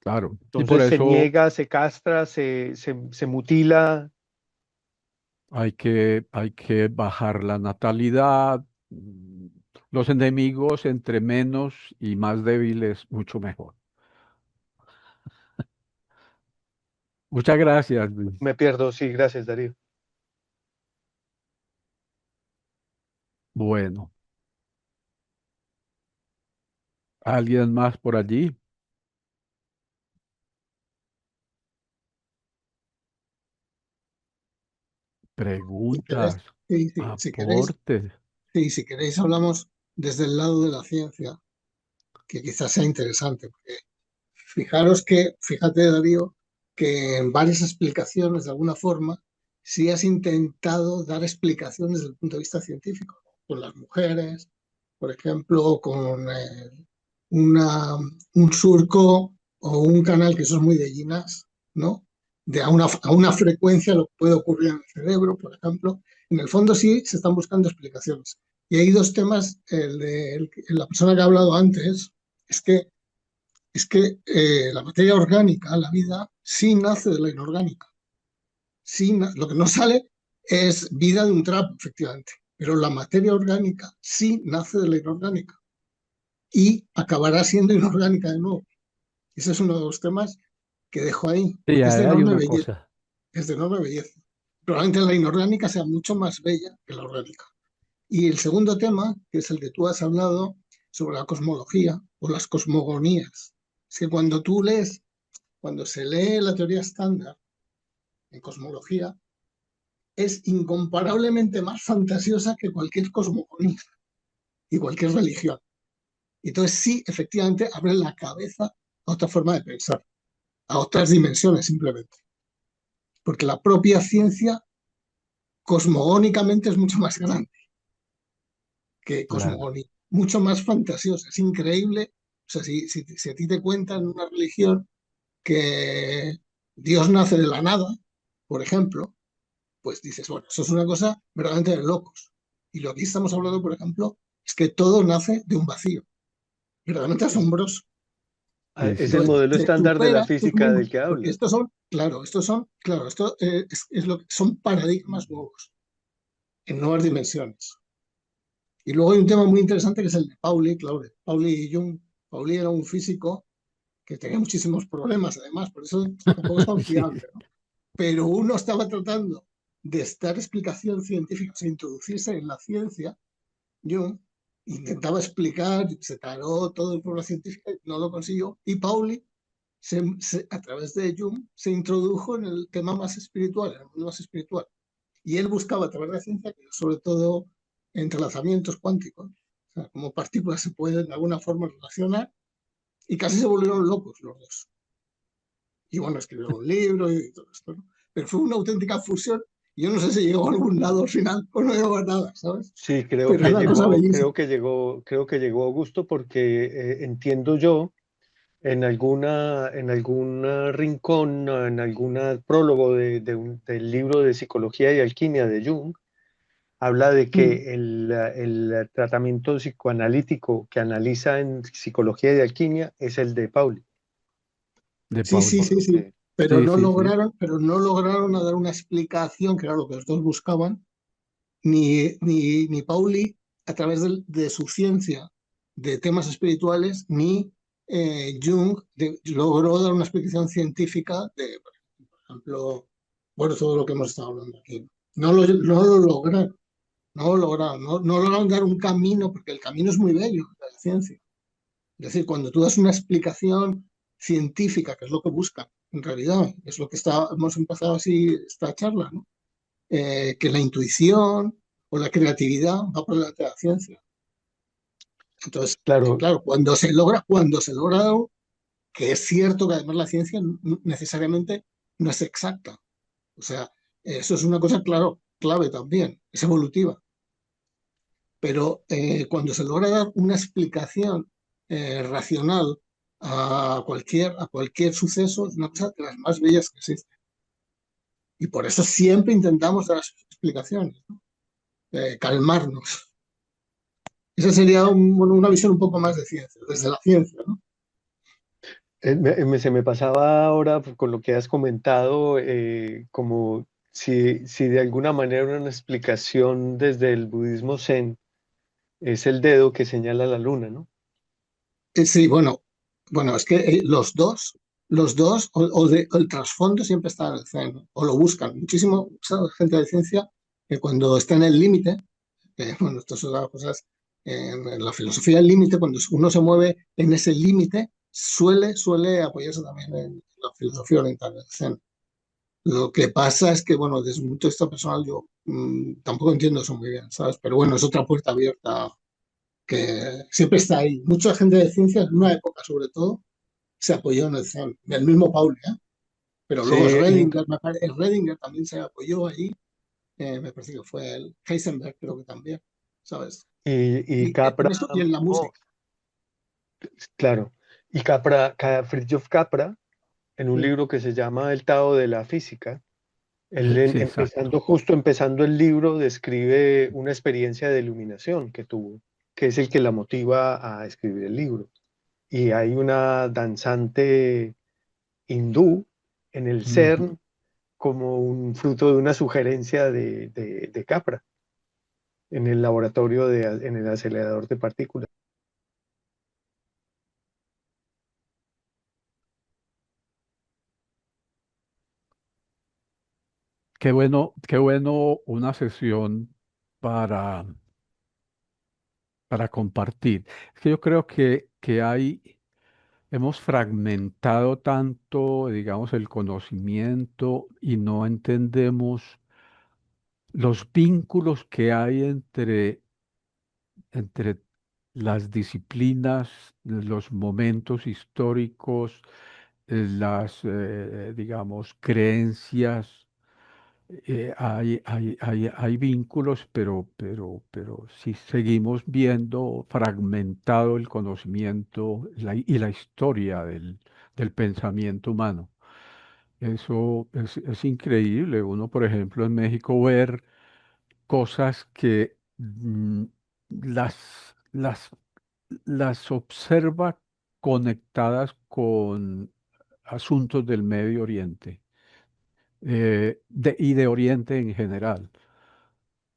claro. Y por Entonces se eso niega, se castra, se mutila. hay que bajar la natalidad, Los enemigos entre menos y más débiles, mucho mejor. Muchas gracias, Luis. Me pierdo, sí, gracias, Darío. Bueno, ¿alguien más por allí? Si queréis, Preguntas, sí, sí, aportes. si queréis hablamos desde el lado de la ciencia, que quizás sea interesante, porque fíjate, Darío, que en varias explicaciones, de alguna forma, sí has intentado dar explicaciones desde el punto de vista científico, con las mujeres, por ejemplo, con un surco o un canal, que eso es muy de Ginás, ¿no? A una frecuencia lo que puede ocurrir en el cerebro, por ejemplo. En el fondo sí se están buscando explicaciones. Y hay dos temas, la persona que ha hablado antes, es que la materia orgánica, la vida, sí nace de la inorgánica. Sí, lo que no sale es vida de un trapo, efectivamente, pero la materia orgánica sí nace de la inorgánica y acabará siendo inorgánica de nuevo. Ese es uno de los temas que dejo ahí, Sí, porque es de hay enorme una belleza. cosa. Es de enorme belleza. Probablemente la inorgánica sea mucho más bella que la orgánica. Y el segundo tema, que es el que tú has hablado sobre la cosmología o las cosmogonías, es que cuando se lee la teoría estándar en cosmología, es incomparablemente más fantasiosa que cualquier cosmogonía y cualquier religión. Entonces sí, efectivamente, abre la cabeza a otra forma de pensar, a otras dimensiones simplemente. Porque la propia ciencia cosmogónicamente es mucho más grande que Claro, cosmogonía, mucho más fantasiosa. Es increíble. O sea, si a ti te cuentan en una religión que Dios nace de la nada, por ejemplo, pues dices, bueno, eso es una cosa verdaderamente de locos. Y lo que aquí estamos hablando, por ejemplo, es que todo nace de un vacío, verdaderamente asombroso. sí, Es sí, el Entonces, sí. modelo se estándar de la supera estos física del mundos, que porque hablas. esto es lo que son paradigmas nuevos, en nuevas dimensiones. Y luego hay un tema muy interesante que es el de Pauli, claro, de Pauli y Jung. Pauli era un físico que tenía muchísimos problemas, además, por eso tampoco es tan Sí, fiable, ¿no? Pero uno estaba tratando de dar explicación científica, o sea, introducirse en la ciencia. Jung intentaba explicar, se taró todo el problema científico, no lo consiguió, y Pauli, a través de Jung, se introdujo en el tema más espiritual, en el mundo más espiritual. Y él buscaba a través de la ciencia, sobre todo entrelazamientos cuánticos, o sea, como partículas se pueden de alguna forma relacionar, y casi se volvieron locos los dos. Y bueno, escribió un libro y todo esto, ¿no? Pero fue una auténtica fusión. Y yo no sé si llegó a algún lado al final o no llegó a nada, ¿sabes? Sí, Pero es una cosa bellísima. creo que llegó Augusto porque entiendo yo en algún rincón, en algún prólogo del libro de Psicología y Alquimia de Jung, habla de Mm. que el tratamiento psicoanalítico que analiza en Psicología y Alquimia es el de Pauli, de Sí, sí, Pauli. por sí, lo sí. que Pero Sí, no sí, sí. lograron, pero no lograron dar una explicación, que era lo que los dos buscaban, ni Pauli, a través de su ciencia de temas espirituales, ni Jung logró dar una explicación científica de, por ejemplo, bueno, todo lo que hemos estado hablando aquí. No lo lograron, no lograron dar un camino, porque el camino es muy bello de la ciencia. Es decir, cuando tú das una explicación científica, que es lo que buscan, en realidad, es lo que hemos empezado así esta charla, ¿no? Que la intuición o la creatividad va por delante de la ciencia. Entonces, claro, claro, cuando se logra algo, que es cierto que además la ciencia necesariamente no es exacta. O sea, eso es una cosa, claro, clave también, es evolutiva. Pero cuando se logra dar una explicación racional a cualquier suceso, es una cosa de las más bellas que existe. Y por eso siempre intentamos dar explicaciones, ¿no? Calmarnos. Esa sería bueno, una visión un poco más de ciencia, desde la ciencia, ¿no? se me pasaba ahora con lo que has comentado, como si de alguna manera una explicación desde el budismo zen es el dedo que señala la luna, ¿no? Sí, bueno, es que los dos, o el trasfondo siempre está en el Zen, o lo buscan. Muchísimo, mucha gente de ciencia que cuando está en el límite, bueno, esto es otra cosa, en la filosofía del límite, cuando uno se mueve en ese límite, suele apoyarse también en la filosofía oriental, el Zen. Lo que pasa es que, bueno, desde un punto de vista personal, yo tampoco entiendo eso muy bien, ¿sabes? Pero bueno, es otra puerta abierta que siempre está ahí. Mucha gente de ciencia, en una época sobre todo, se apoyó en el Zen, el mismo Pauli, ¿eh? Pero luego Sí, Redinger también se apoyó allí, me parece que fue el Heisenberg, creo que también, ¿sabes? y En Capra, eso y en la oh, música. claro, y Fritjof Capra, en un Mm. libro que se llama El Tao de la Física, Sí, exacto. justo empezando el libro, describe una experiencia de iluminación que tuvo, que es el que la motiva a escribir el libro. Y hay una danzante hindú en el Ujú. CERN como un fruto de una sugerencia de Capra en el laboratorio, en el acelerador de partículas. Qué bueno una sesión para, para compartir. Es que yo creo que hemos fragmentado tanto, digamos, el conocimiento y no entendemos los vínculos que hay entre las disciplinas, los momentos históricos, digamos, creencias. Hay vínculos, pero si seguimos viendo fragmentado el conocimiento y la historia del pensamiento humano. Eso es increíble. Uno, por ejemplo, en México ver cosas que las, las observa conectadas con asuntos del Medio Oriente y de Oriente en general.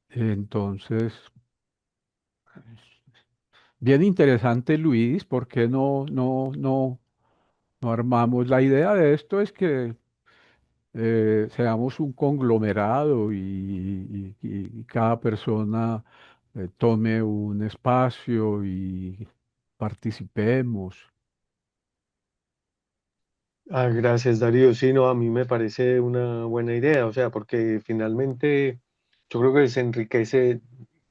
Entonces, bien interesante, Luis. ¿Por qué no armamos? La idea de esto es que seamos un conglomerado y cada persona tome un espacio y participemos. Ah, gracias, Darío. Sí, no, a mí me parece una buena idea, o sea, porque finalmente yo creo que se enriquece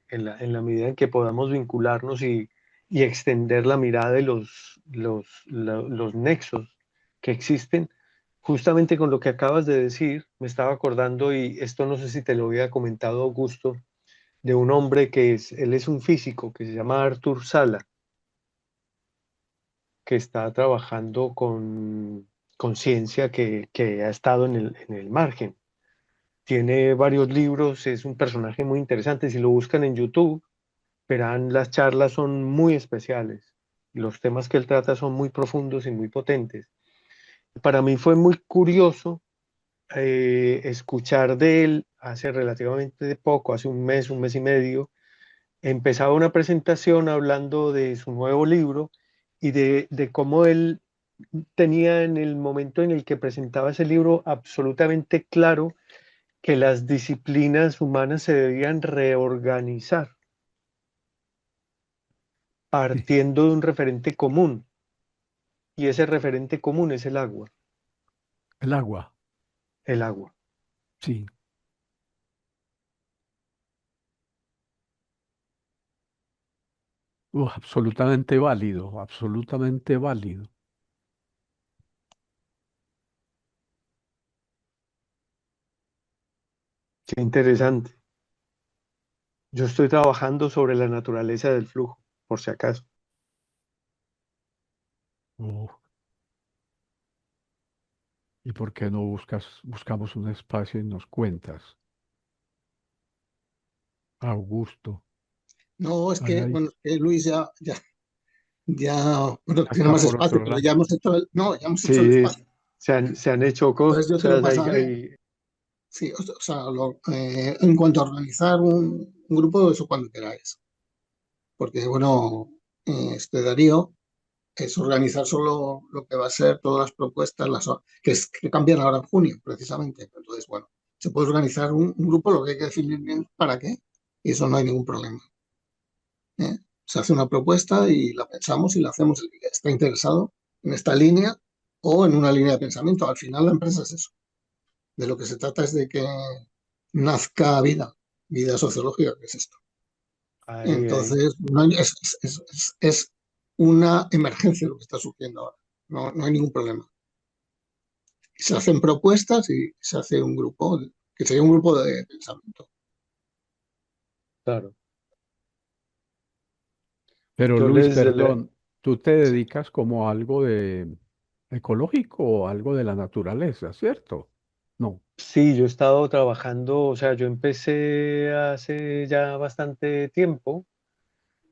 en la medida en que podamos vincularnos y extender la mirada de los nexos que existen. Justamente con lo que acabas de decir, me estaba acordando, y esto no sé si te lo había comentado, Augusto, de un hombre él es un físico que se llama Arthur Sala, que está trabajando con ciencia que ha estado en el margen. Tiene varios libros, es un personaje muy interesante. Si lo buscan en YouTube, verán, las charlas son muy especiales. Los temas que él trata son muy profundos y muy potentes. Para mí fue muy curioso escuchar de él hace relativamente poco, hace un mes y medio. Empezaba una presentación hablando de su nuevo libro y de cómo él tenía en el momento en el que presentaba ese libro absolutamente claro que las disciplinas humanas se debían reorganizar Sí, partiendo de un referente común, y ese referente común es el agua, el agua, el agua. sí. Absolutamente válido, absolutamente válido. Qué interesante. Yo estoy trabajando sobre la naturaleza del flujo, por si acaso. Oh, ¿y por qué no buscamos un espacio y nos cuentas? Augusto, No, es ahí, que, ahí, bueno, es que Luis ya, bueno, tiene está más por espacio, otro pero lado. ya hemos hecho no, ya hemos hecho el Sí, espacio. se han hecho Entonces yo te lo cosas pasaré. Sí, o sea, en cuanto a organizar un grupo, eso cuando queráis. porque bueno, Darío es organizar solo lo que va a ser todas las propuestas, que cambian ahora en junio, precisamente. Entonces, bueno, se puede organizar un grupo, lo que hay que definir bien para qué, y eso no hay ningún problema. ¿Eh? Se hace una propuesta y la pensamos y la hacemos el que está interesado en esta línea o en una línea de pensamiento. Al final la empresa es eso. De lo que se trata es de que nazca vida sociológica, que es esto. Ahí. Entonces, es una emergencia lo que está surgiendo ahora. No hay ningún problema. Se hacen propuestas y se hace un grupo, que sería un grupo de pensamiento. Claro. Pero Yo Luis, les, perdón, ¿tú te sí. dedicas como a algo de ecológico o algo de la naturaleza, cierto? No. Sí, yo he estado trabajando, o sea, yo empecé hace ya bastante tiempo,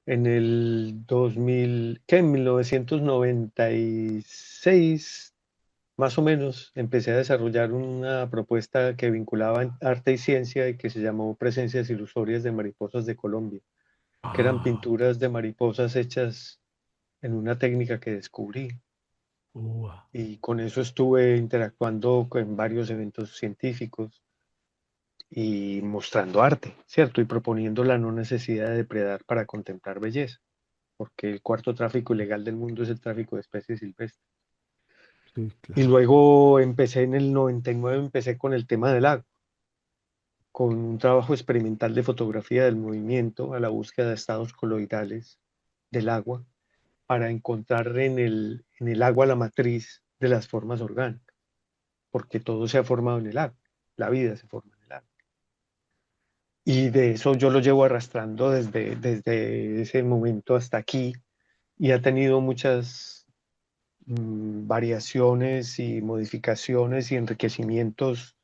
en el 2000, ¿qué? En 1996, más o menos, empecé a desarrollar una propuesta que vinculaba arte y ciencia y que se llamó Presencias Ilusorias de Mariposas de Colombia, que eran Ah, pinturas de mariposas hechas en una técnica que descubrí. ua. Y con eso estuve interactuando en varios eventos científicos y mostrando arte, ¿cierto? Y proponiendo la no necesidad de depredar para contemplar belleza, porque el cuarto tráfico ilegal del mundo es el tráfico de especies silvestres. Sí, Y claro. luego empecé en el 99, empecé con el tema del agua, con un trabajo experimental de fotografía del movimiento a la búsqueda de estados coloidales del agua para encontrar en el agua la matriz de las formas orgánicas, porque todo se ha formado en el agua, la vida se forma en el agua. Y de eso yo lo llevo arrastrando desde ese momento hasta aquí y ha tenido muchas variaciones y modificaciones y enriquecimientos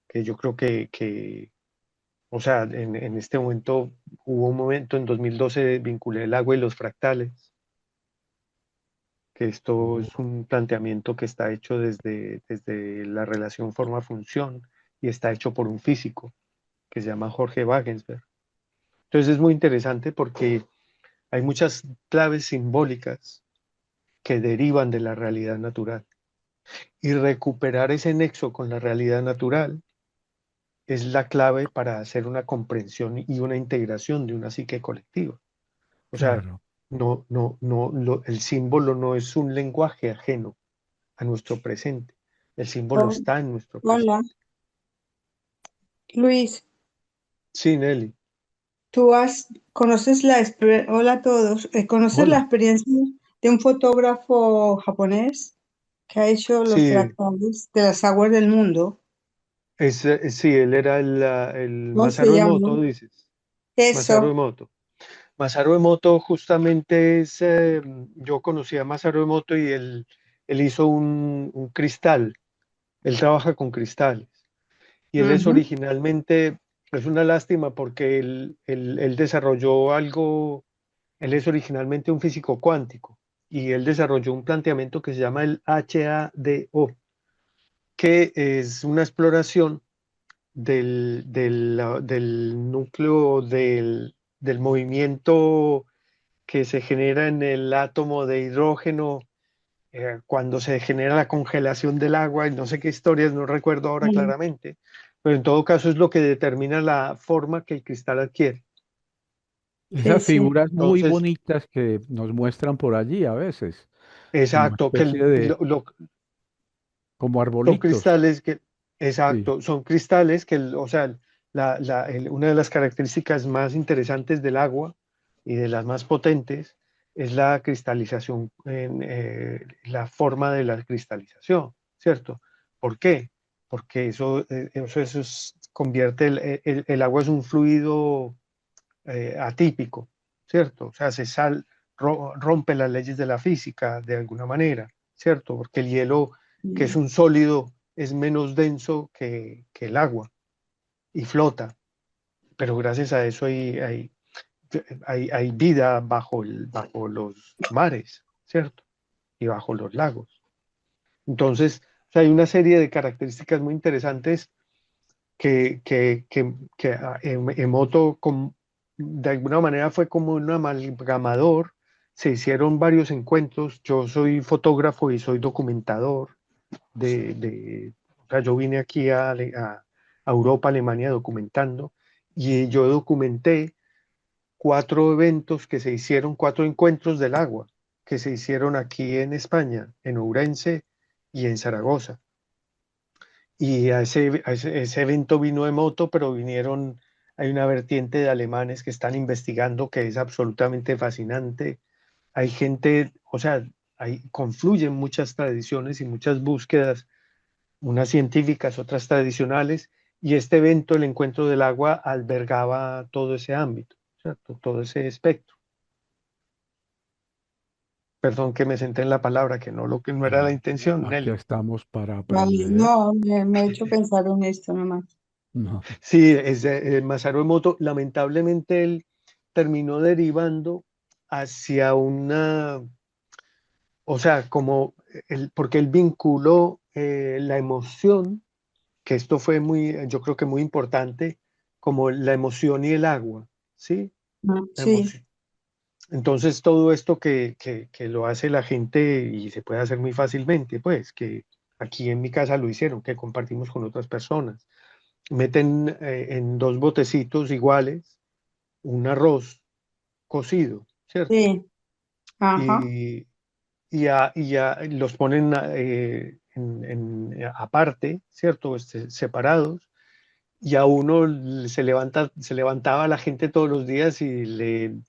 que yo creo o sea, en este momento hubo un momento en 2012 vinculé el agua y los fractales, que esto Oh, es un planteamiento que está hecho desde la relación forma-función y está hecho por un físico que se llama Jorge Wagensberg. Entonces es muy interesante porque hay muchas claves simbólicas que derivan de la realidad natural. Y recuperar ese nexo con la realidad natural es la clave para hacer una comprensión y una integración de una psique colectiva. O sea, claro. el símbolo no es un lenguaje ajeno a nuestro presente. El símbolo Oh, está en nuestro presente. hola, Luis, Sí, Nelly. hola a todos, ¿conoces la Hola. experiencia de un fotógrafo japonés que ha hecho los Sí, fractales de las aguas del mundo? sí, él era el ¿Cómo se Masaru llama? Emoto, dices. Masaru Eso. Emoto. Masaru Emoto justamente yo conocí a Masaru Emoto y él hizo un cristal, él trabaja con cristales y él es Ujú. originalmente, es una lástima porque él desarrolló algo, él es originalmente un físico cuántico y él desarrolló un planteamiento que se llama el HADO, que es una exploración del núcleo del movimiento que se genera en el átomo de hidrógeno cuando se genera la congelación del agua, y no sé qué historias, no recuerdo ahora Mm. claramente, pero en todo caso es lo que determina la forma que el cristal adquiere. Sí, Esas sí. figuras muy Entonces, bonitas que nos muestran por allí a veces, como exacto, especie de, como son arbolitos. cristales Sí, exacto, son cristales o sea, una de las características más interesantes del agua y de las más potentes es la cristalización, la forma de la cristalización, ¿cierto? ¿Por qué? Porque convierte el agua es un fluido atípico, ¿cierto? O sea, rompe las leyes de la física de alguna manera, ¿cierto? Porque el hielo, que es Mm. un sólido, es menos denso que el agua y flota, pero gracias a eso hay vida bajo los mares, ¿cierto? Y bajo los lagos. Entonces, o sea, hay una serie de características muy interesantes que Emoto de alguna manera fue como un amalgamador, se hicieron varios encuentros, yo soy fotógrafo y soy documentador o sea, yo vine aquí a Europa, Alemania documentando y yo documenté 4 eventos que se hicieron, 4 encuentros del agua que se hicieron aquí en España, en Ourense y en Zaragoza. Y ese evento vino de moto, pero hay una vertiente de alemanes que están investigando que es absolutamente fascinante. Hay gente, o sea, confluyen muchas tradiciones y muchas búsquedas, unas científicas, otras tradicionales, y este evento, el Encuentro del Agua, albergaba todo ese ámbito, ¿cierto? Todo ese espectro. Perdón que me senté en la palabra, que no era la No, intención, aquí Nelly. estamos para Vale, aprender. no, me ha hecho pensar en esto nomás. No. Sí, Masaru Emoto, lamentablemente él terminó derivando hacia o sea, porque él vinculó la emoción, que esto fue yo creo que muy importante, como la emoción y el agua, ¿sí? La Sí, emoción. Entonces, todo esto que lo hace la gente y se puede hacer muy fácilmente, pues, que aquí en mi casa lo hicieron, que compartimos con otras personas. Meten en 2 botecitos iguales un arroz cocido, ¿cierto? sí, ajá, Y, los ponen aparte, ¿cierto? Separados. Y a uno se levantaba la gente todos los días y le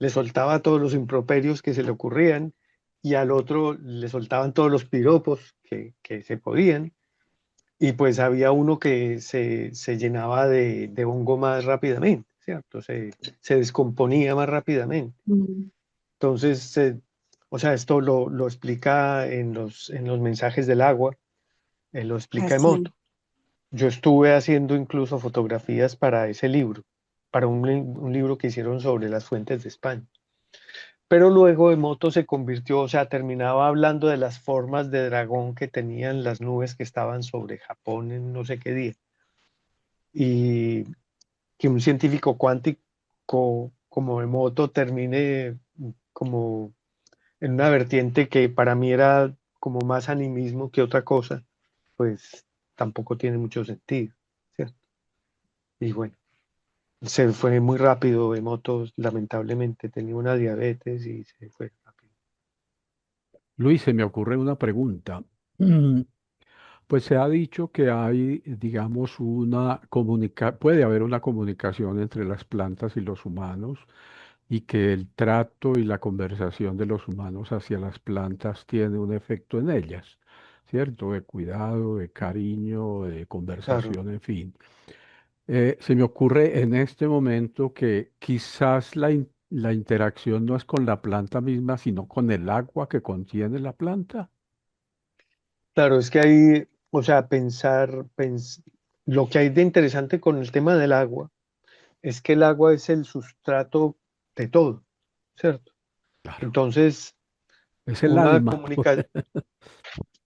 soltaba todos los improperios que se le ocurrían, y al otro le soltaban todos los piropos que se podían. Y pues había uno que se llenaba de hongo más rápidamente, ¿cierto? Se descomponía más rápidamente. mm, Entonces, o sea, esto lo explica en los mensajes del agua, lo explica así. Emoto. Yo estuve haciendo incluso fotografías para ese libro, para un libro que hicieron sobre las fuentes de España. Pero luego Emoto se convirtió, o sea, terminaba hablando de las formas de dragón que tenían las nubes que estaban sobre Japón en no sé qué día. Y que un científico cuántico como Emoto termine como en una vertiente que para mí era como más animismo que otra cosa, pues tampoco tiene mucho sentido, ¿cierto? Y bueno, se fue muy rápido Emoto, lamentablemente tenía una diabetes y se fue rápido. Luis, se me ocurre una pregunta. Mm, Pues se ha dicho que hay, digamos, puede haber una comunicación entre las plantas y los humanos y que el trato y la conversación de los humanos hacia las plantas tiene un efecto en ellas, ¿cierto? De cuidado, de cariño, de Claro. conversación, en fin. Se me ocurre en este momento que quizás la interacción no es con la planta misma, sino con el agua que contiene la planta. Claro, es que hay, o sea, lo que hay de interesante con el tema del agua es que el agua es el sustrato de todo, ¿cierto? Claro, Entonces, es el una alma. comunicación,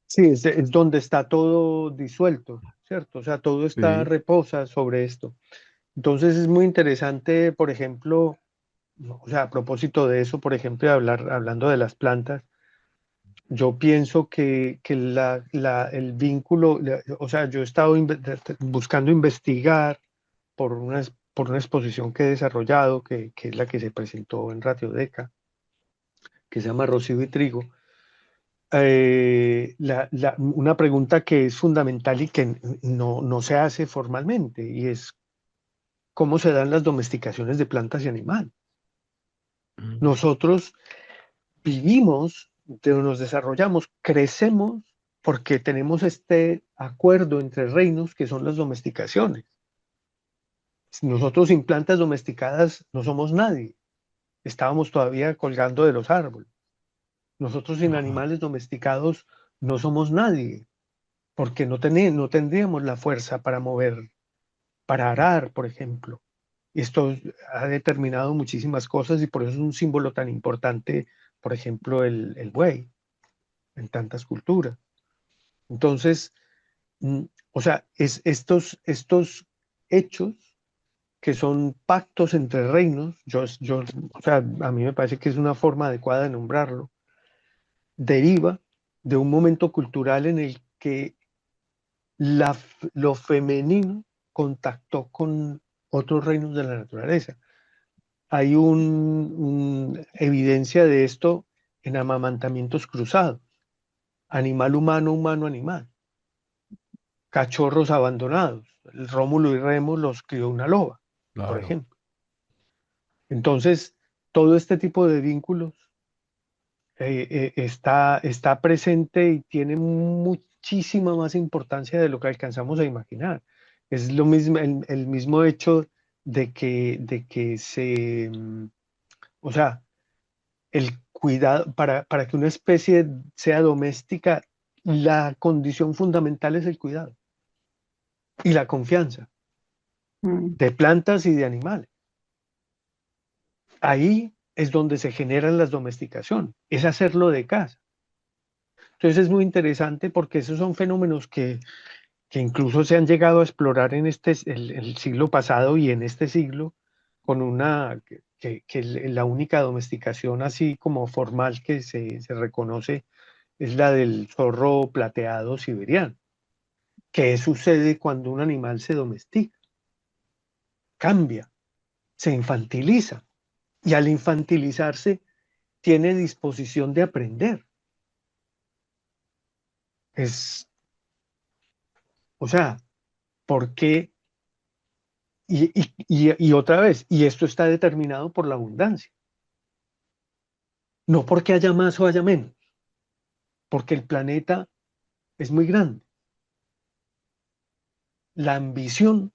sí, es donde está todo disuelto, ¿cierto? O sea, todo Sí. reposa sobre esto. Entonces es muy interesante, por ejemplo, o sea, a propósito de eso, por ejemplo, hablando de las plantas, yo pienso que el vínculo, o sea, yo he estado buscando investigar por una exposición que he desarrollado, que es la que se presentó en Radiodeca, que se llama Rocío y Trigo. Una pregunta que es fundamental y que no se hace formalmente, y es cómo se dan las domesticaciones de plantas y animales. Mm. Nosotros vivimos, nos desarrollamos, crecemos porque tenemos este acuerdo entre reinos que son las domesticaciones. Nosotros sin plantas domesticadas no somos nadie, estábamos todavía colgando de los árboles. Nosotros sin Ajá. animales domesticados no somos nadie, porque no tendríamos la fuerza para mover, para arar, por ejemplo. Esto ha determinado muchísimas cosas y por eso es un símbolo tan importante, por ejemplo, el buey en tantas culturas. Entonces, o sea, estos hechos que son pactos entre reinos, o sea, a mí me parece que es una forma adecuada de nombrarlo, deriva de un momento cultural en el que lo femenino contactó con otros reinos de la naturaleza. Hay evidencia de esto en amamantamientos cruzados, animal humano, humano animal, cachorros abandonados. El Rómulo y Remo los crió una loba, por Claro. ejemplo. Entonces, todo este tipo de vínculos está presente y tiene muchísima más importancia de lo que alcanzamos a imaginar. Es lo mismo, el mismo hecho o sea, el cuidado, para que una especie sea doméstica, la condición fundamental es el cuidado y la confianza Mm. de plantas y de animales. Ahí es donde se generan las domesticaciones, es hacerlo de casa. Entonces es muy interesante porque esos son fenómenos que incluso se han llegado a explorar en el siglo pasado y en este siglo, con la única domesticación así como formal que se reconoce es la del zorro plateado siberiano. ¿Qué sucede cuando un animal se domestica? Cambia, se infantiliza y al infantilizarse tiene disposición de aprender. O sea, ¿por qué? Y otra vez, y esto está determinado por la abundancia. No porque haya más o haya menos, porque el planeta es muy grande. La ambición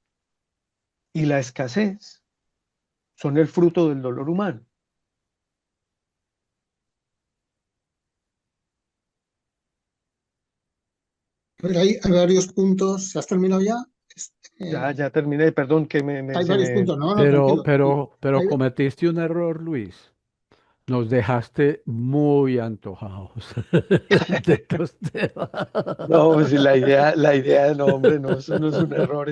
y la escasez son el fruto del dolor humano. A ver, hay varios puntos. ¿Has terminado ya? Ya terminé, perdón que Hay se varios me... puntos. No, no, Pero, tranquilo, tranquilo. pero Hay- cometiste un error, Luis. Nos dejaste muy antojados con estos temas. No, pues la idea, no, hombre, no, eso no es un error,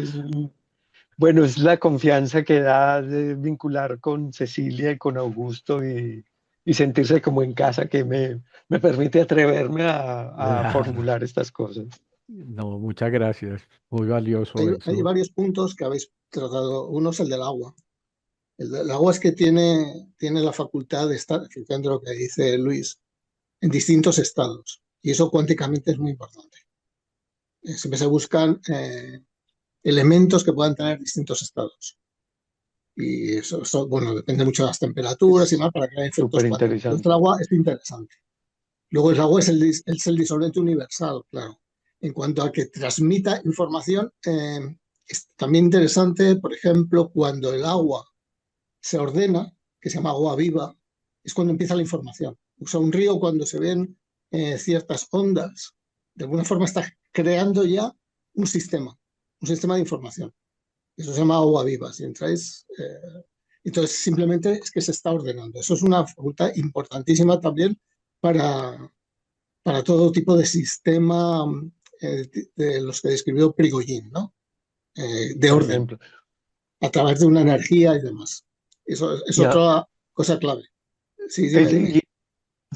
bueno, es la confianza que da de vincular con Cecilia y con Augusto y sentirse como en casa que me permite atreverme a Claro. formular estas cosas. No, muchas gracias. Muy valioso hay eso. varios puntos que habéis tratado. Uno es el del agua. El del agua es que tiene la facultad de estar, fíjate lo que dice Luis, en distintos estados. Y eso cuánticamente es muy importante. Siempre se buscan elementos que puedan tener distintos estados. Y eso, bueno, depende mucho de las temperaturas y Es más para crear efectos súper cuánticos. Entonces, el interesante. agua es interesante. Luego, el agua es el disolvente universal, claro. En cuanto a que transmita información, es también interesante, por ejemplo, cuando el agua se ordena, que se llama agua viva, es cuando empieza la información. O sea, un río cuando se ven ciertas ondas, de alguna forma está creando ya un sistema de información. Eso se llama agua viva. Si entráis, entonces simplemente es que se está ordenando. Eso es una facultad importantísima también para, para todo tipo de sistema de los que describió Prigogine, ¿no? De Por orden, ejemplo. a través de una energía y demás. Eso es Ya, otra cosa clave. Sí, dime, es- dime. y-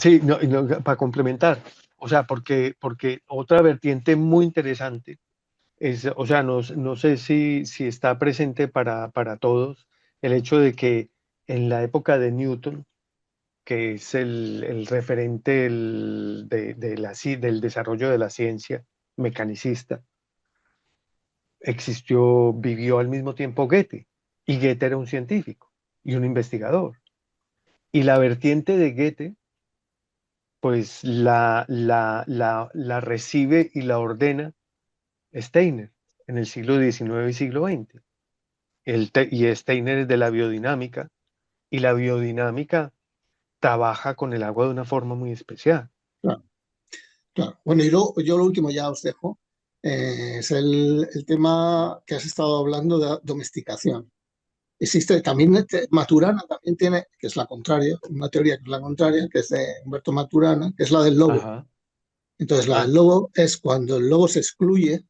sí, no, para complementar, o sea, porque otra vertiente muy interesante es, o sea, no sé si está presente para todos el hecho de que en la época de Newton, que es el referente del desarrollo de la ciencia mecanicista, vivió al mismo tiempo Goethe, y Goethe era un científico y un investigador. Y la vertiente de Goethe, pues la recibe y la ordena Steiner en el siglo XIX y siglo XX. Y Steiner es de la biodinámica, y la biodinámica trabaja con el agua de una forma muy especial. Claro, claro. Bueno, y yo lo último ya os dejo. Es el tema que has estado hablando de domesticación. Existe también Maturana, también tiene, que es la contraria, una teoría que es la contraria, que es de Humberto Maturana, que es la del lobo. Ajá. Entonces, la del lobo es cuando el lobo se excluye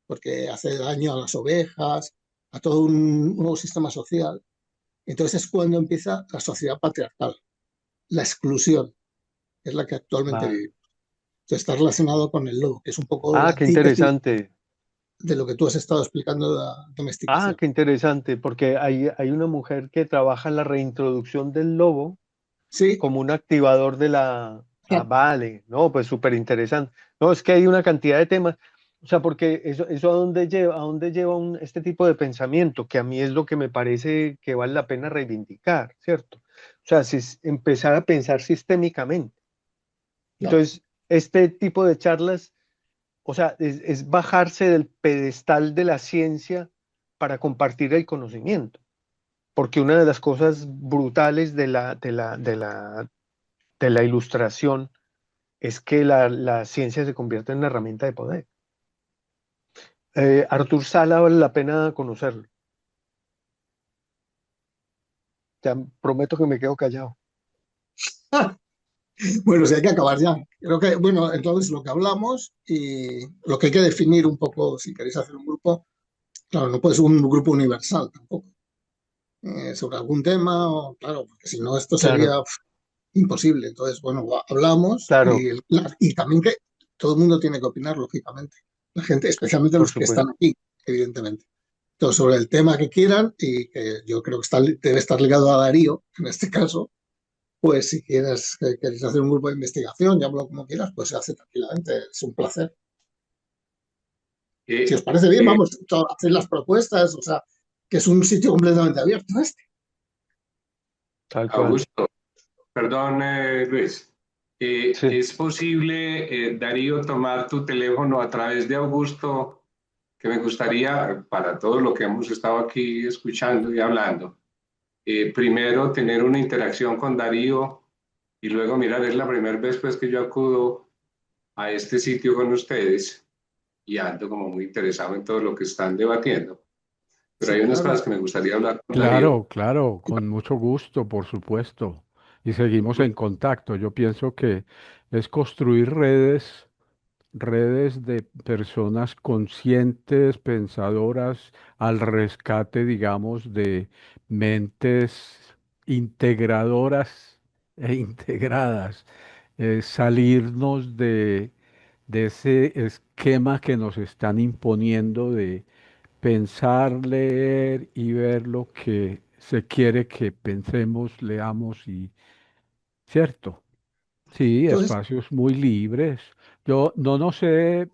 porque hace daño a las ovejas a todo un nuevo sistema social. Entonces es cuando empieza la sociedad patriarcal, la exclusión, que es la que actualmente Va. vivimos. Entonces está relacionado con el lobo, que es un poco la Ah, qué antítesis interesante. de lo que tú has estado explicando de la Ah, domesticación. qué interesante, porque hay una mujer que trabaja en la reintroducción del lobo Sí, como un activador de la... Ah, vale, no, pues súper interesante. No, es que hay una cantidad de temas, o sea, porque eso a dónde lleva este tipo de pensamiento, que a mí es lo que me parece que vale la pena reivindicar, ¿cierto? O sea, si es empezar a pensar sistémicamente. claro. Entonces, este tipo de charlas, o sea, es bajarse del pedestal de la ciencia para compartir el conocimiento. Porque una de las cosas brutales de la ilustración es que la ciencia se convierte en una herramienta de poder. Artur Sala vale la pena conocerlo. Ya prometo que me quedo callado. Bueno, si hay que acabar ya. Creo que, bueno, entonces lo que hablamos y lo que hay que definir un poco, si queréis hacer un grupo, claro, no puede ser un grupo universal tampoco, sobre algún tema, o, claro, porque si no esto sería Claro, imposible. Entonces, bueno, hablamos claro, y también que todo el mundo tiene que opinar, lógicamente. La gente, especialmente por los que supuesto. están aquí, evidentemente. Entonces, sobre el tema que quieran, y que yo creo que debe estar ligado a Darío, en este caso, pues si queréis hacer un grupo de investigación, llámalo como quieras, pues se hace tranquilamente, es un placer. Si os Eh, parece bien, eh, vamos a hacer las propuestas, o sea, que es un sitio completamente abierto este. Tal cual. Augusto, perdón, Luis. Sí. ¿Es posible, Darío, tomar tu teléfono a través de Augusto? Que me gustaría, para todo lo que hemos estado aquí escuchando y hablando, primero tener una interacción con Darío y luego, mirar, es la primera vez pues que yo acudo a este sitio con ustedes y ando como muy interesado en todo lo que están debatiendo. Pero hay Sí, unas claro. cosas que me gustaría hablar con Darío. Claro, claro, con mucho gusto, por supuesto. Y seguimos en contacto. Yo pienso que es construir redes de personas conscientes, pensadoras, al rescate, digamos, de mentes integradoras e integradas. Salirnos de ese esquema que nos están imponiendo de pensar, leer y ver lo que se quiere que pensemos, leamos y, ¿cierto? Sí, Entonces, espacios muy libres. Yo no sé,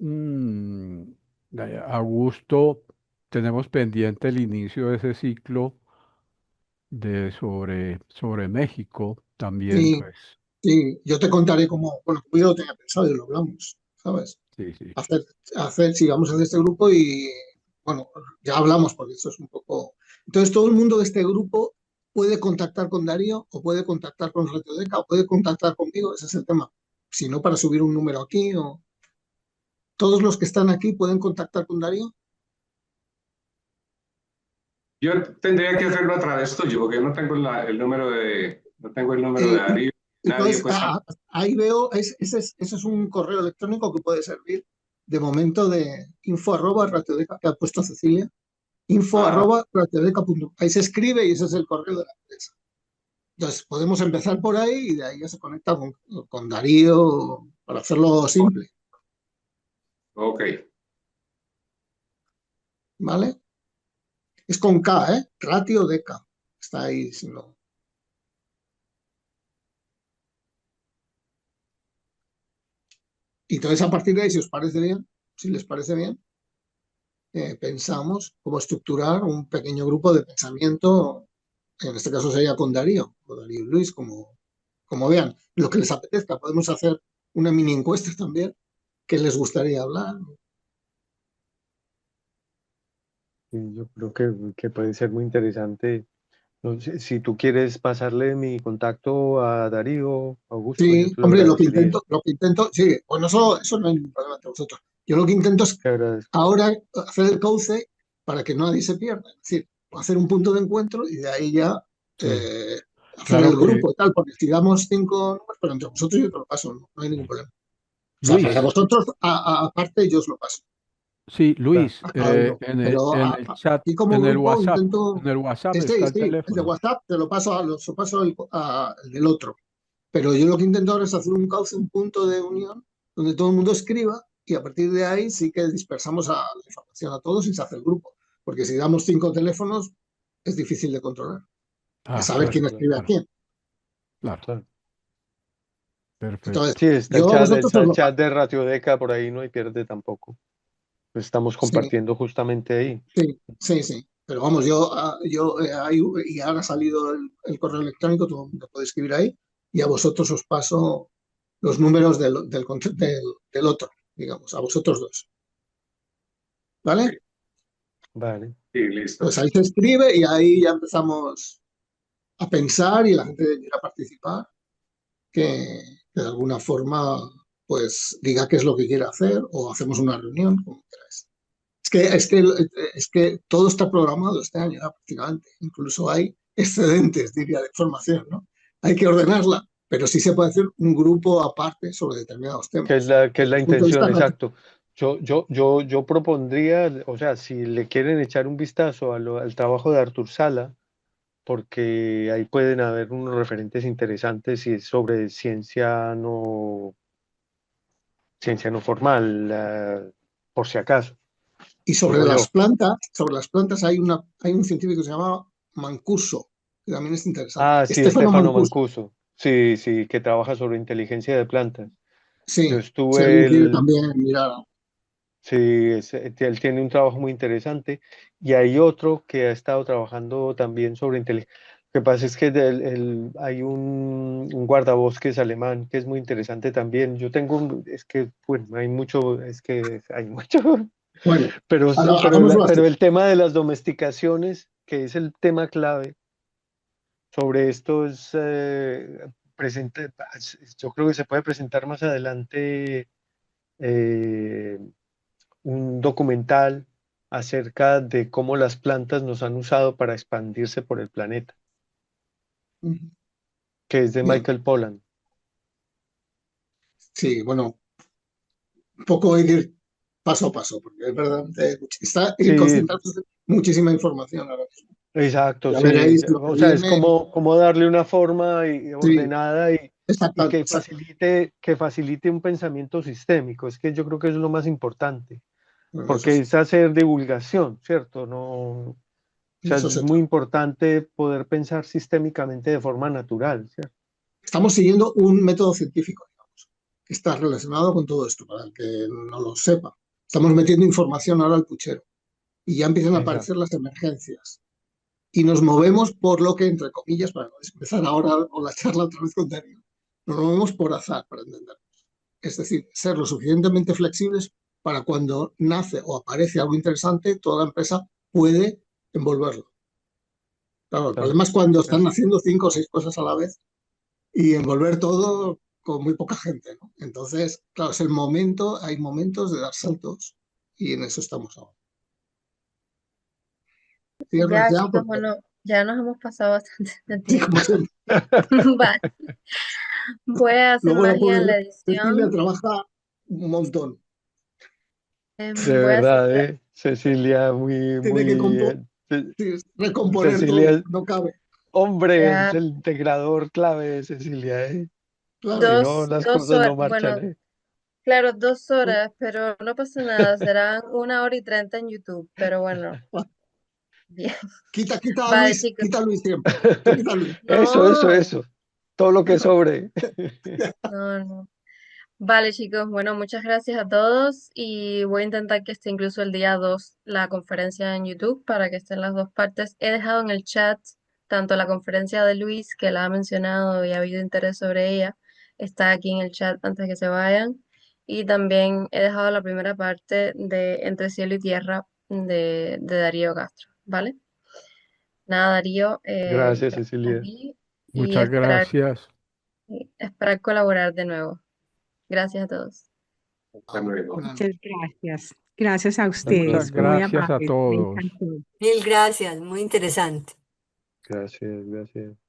Augusto, tenemos pendiente el inicio de ese ciclo sobre México también, sí, pues. sí, yo te contaré cómo, bueno, como yo lo tenía pensado y lo hablamos, ¿sabes? Sí, sí. Hacer, sí, vamos a hacer este grupo y, bueno, ya hablamos porque esto es un poco... Entonces, todo el mundo de este grupo puede contactar con Darío o puede contactar con Radiodeca o puede contactar conmigo, ese es el tema. Si no, para subir un número aquí o... Todos los que están aquí pueden contactar con Darío. Yo tendría que hacerlo a través tuyo, porque yo no tengo no tengo el número de Eh, Darío. Nadie, entonces, pues, ahí veo, ese es un correo electrónico que puede servir de momento de info@radiodeca, que ha puesto Cecilia, ah, info@radiodeca.com. Ahí se escribe y ese es el correo de la empresa. Entonces, podemos empezar por ahí y de ahí ya se conecta con Darío para hacerlo simple, ok. ¿vale? Es con K, ¿eh? Ratio Deca. Está ahí, si no. Y entonces, a partir de ahí, si os parece bien, si les parece bien, pensamos cómo estructurar un pequeño grupo de pensamiento, en este caso sería con Darío, o Darío y Luis, como vean, lo que les apetezca. Podemos hacer una mini encuesta también, que les gustaría hablar. Y yo creo que puede ser muy interesante. No sé, si tú quieres pasarle mi contacto a Darío, Augusto, yo Sí, te lo hombre, agradecería. lo que intento, sí, bueno, eso no hay ningún problema entre vosotros. Yo lo que intento es Te agradezco. ahora hacer el cauce para que nadie se pierda, es decir, hacer un punto de encuentro y de ahí ya Sí, hacer claro el que, grupo y tal, porque si damos 5 números, pero entre vosotros yo te lo paso, no hay ningún problema. O sea, para Luis, vosotros, aparte, yo os lo paso. Sí, Claro. Luis, Claro, pero en el chat, aquí como grupo intento, en el WhatsApp sí, está el sí, el de teléfono. WhatsApp te lo paso, lo paso al del otro. Pero yo lo que intento ahora es hacer un cauce, un punto de unión donde todo el mundo escriba y a partir de ahí sí que dispersamos la información a todos y se hace el grupo. Porque si damos 5 teléfonos es difícil de controlar, de Ah, saber Claro, quién perfecto, claro, escribe a claro, quién. claro, claro. perfecto. Entonces, Sí, está yo a vosotros está os el lo chat paso. de Ratiodeca, por ahí no hay pierde tampoco. Lo estamos Sí, compartiendo justamente ahí. sí, sí, sí. Pero vamos, y ahora ha salido el correo electrónico, todo el mundo puede escribir ahí y a vosotros os paso los números del otro, digamos, a vosotros dos. ¿Vale? Vale. Sí, listo. Pues ahí se escribe y ahí ya empezamos a pensar y la gente quiera participar, que de alguna forma pues diga qué es lo que quiere hacer o hacemos una reunión, como queráis. Es que todo está programado este año ya prácticamente. Incluso hay excedentes, diría, de información, ¿no? Hay que ordenarla, pero sí se puede hacer un grupo aparte sobre determinados temas. Que es Desde la el punto de vista intención, exacto. Yo propondría, o sea, si le quieren echar un vistazo al trabajo de Artur Sala, porque ahí pueden haber unos referentes interesantes y es sobre ciencia no formal, por si acaso, y digo yo. sobre las plantas hay un científico que se llama Mancuso, que también es interesante. Ah, sí, Estefano Estefano Mancuso. Mancuso. Sí, sí, que trabaja sobre inteligencia de plantas. Yo Sí, si alguien estuve, quiere también mirar. sí, él tiene un trabajo muy interesante y hay otro que ha estado trabajando también sobre inteligencia. Lo que pasa es que hay un guardabosques alemán que es muy interesante también. Es que, bueno, hay mucho, es que hay mucho, Bueno, pero, hagámoslo así. pero el tema de las domesticaciones, que es el tema clave sobre esto, presente, yo creo que se puede presentar más adelante eh, un documental acerca de cómo las plantas nos han usado para expandirse por el planeta, Ujú. que es de Bien, Michael Pollan. sí, bueno, un poco hay que ir paso a paso, porque es verdad, está en Sí, concentrarse muchísima información ahora mismo. exacto, Ya sí. veréis lo que O sea, es viene. como darle una forma Sí, ordenada y exacto, exacto. que facilite un pensamiento sistémico. Es que yo creo que eso es lo más importante, Eso porque sí, es hacer divulgación, ¿cierto? No, o sea, eso es se muy trata. importante poder pensar sistémicamente de forma natural, ¿cierto? Estamos siguiendo un método científico, digamos, que está relacionado con todo esto, para el que no lo sepa. Estamos metiendo información ahora al puchero y ya empiezan a Exacto. aparecer las emergencias. Y nos movemos por lo que, entre comillas, para empezar ahora o la charla otra vez con Darío, nos movemos por azar, para entendernos. Es decir, ser lo suficientemente flexibles para cuando nace o aparece algo interesante, toda la empresa puede envolverlo. Claro, el Claro. problema es cuando están Es- haciendo 5 o 6 cosas a la vez y envolver todo con muy poca gente, ¿no? Entonces, claro, es el momento, hay momentos de dar saltos y en eso estamos ahora. Cierras Ya, ya chicos, porque, bueno, ya nos hemos pasado bastante de sí, como tiempo. siempre. Vale, voy a hacer Luego la magia en pobre la Cecilia edición. trabaja un montón. De Voy a hacer, verdad, Cecilia, Tiene que recomponer todo, Cecilia, no cabe. hombre, es ya el integrador clave de Cecilia, Si Claro, no, las dos cosas horas, no marchan, bueno, claro, 2 horas, pero no pasa nada, serán 1 hora y 30 en YouTube, pero bueno, bien. quita a Vale, Luis, chicos. quita a Luis siempre. Tú quita a Luis. No, Eso. Todo lo que sobre. no, no. Vale, chicos, bueno, muchas gracias a todos y voy a intentar que esté incluso el día 2 la conferencia en YouTube para que estén las dos partes. He dejado en el chat tanto la conferencia de Luis, que la ha mencionado y ha habido interés sobre ella, está aquí en el chat antes que se vayan. Y también he dejado la primera parte de Entre cielo y tierra de Darío Castro, ¿vale? Nada, Darío, Gracias, gracias a Cecilia. ti y Muchas gracias. esperar colaborar de nuevo. Gracias a todos. Hasta luego. Buenas Muchas noches. gracias. Gracias a Muchas ustedes, muy gracias a amables, me todos. encantó. Mil gracias, muy interesante. Gracias.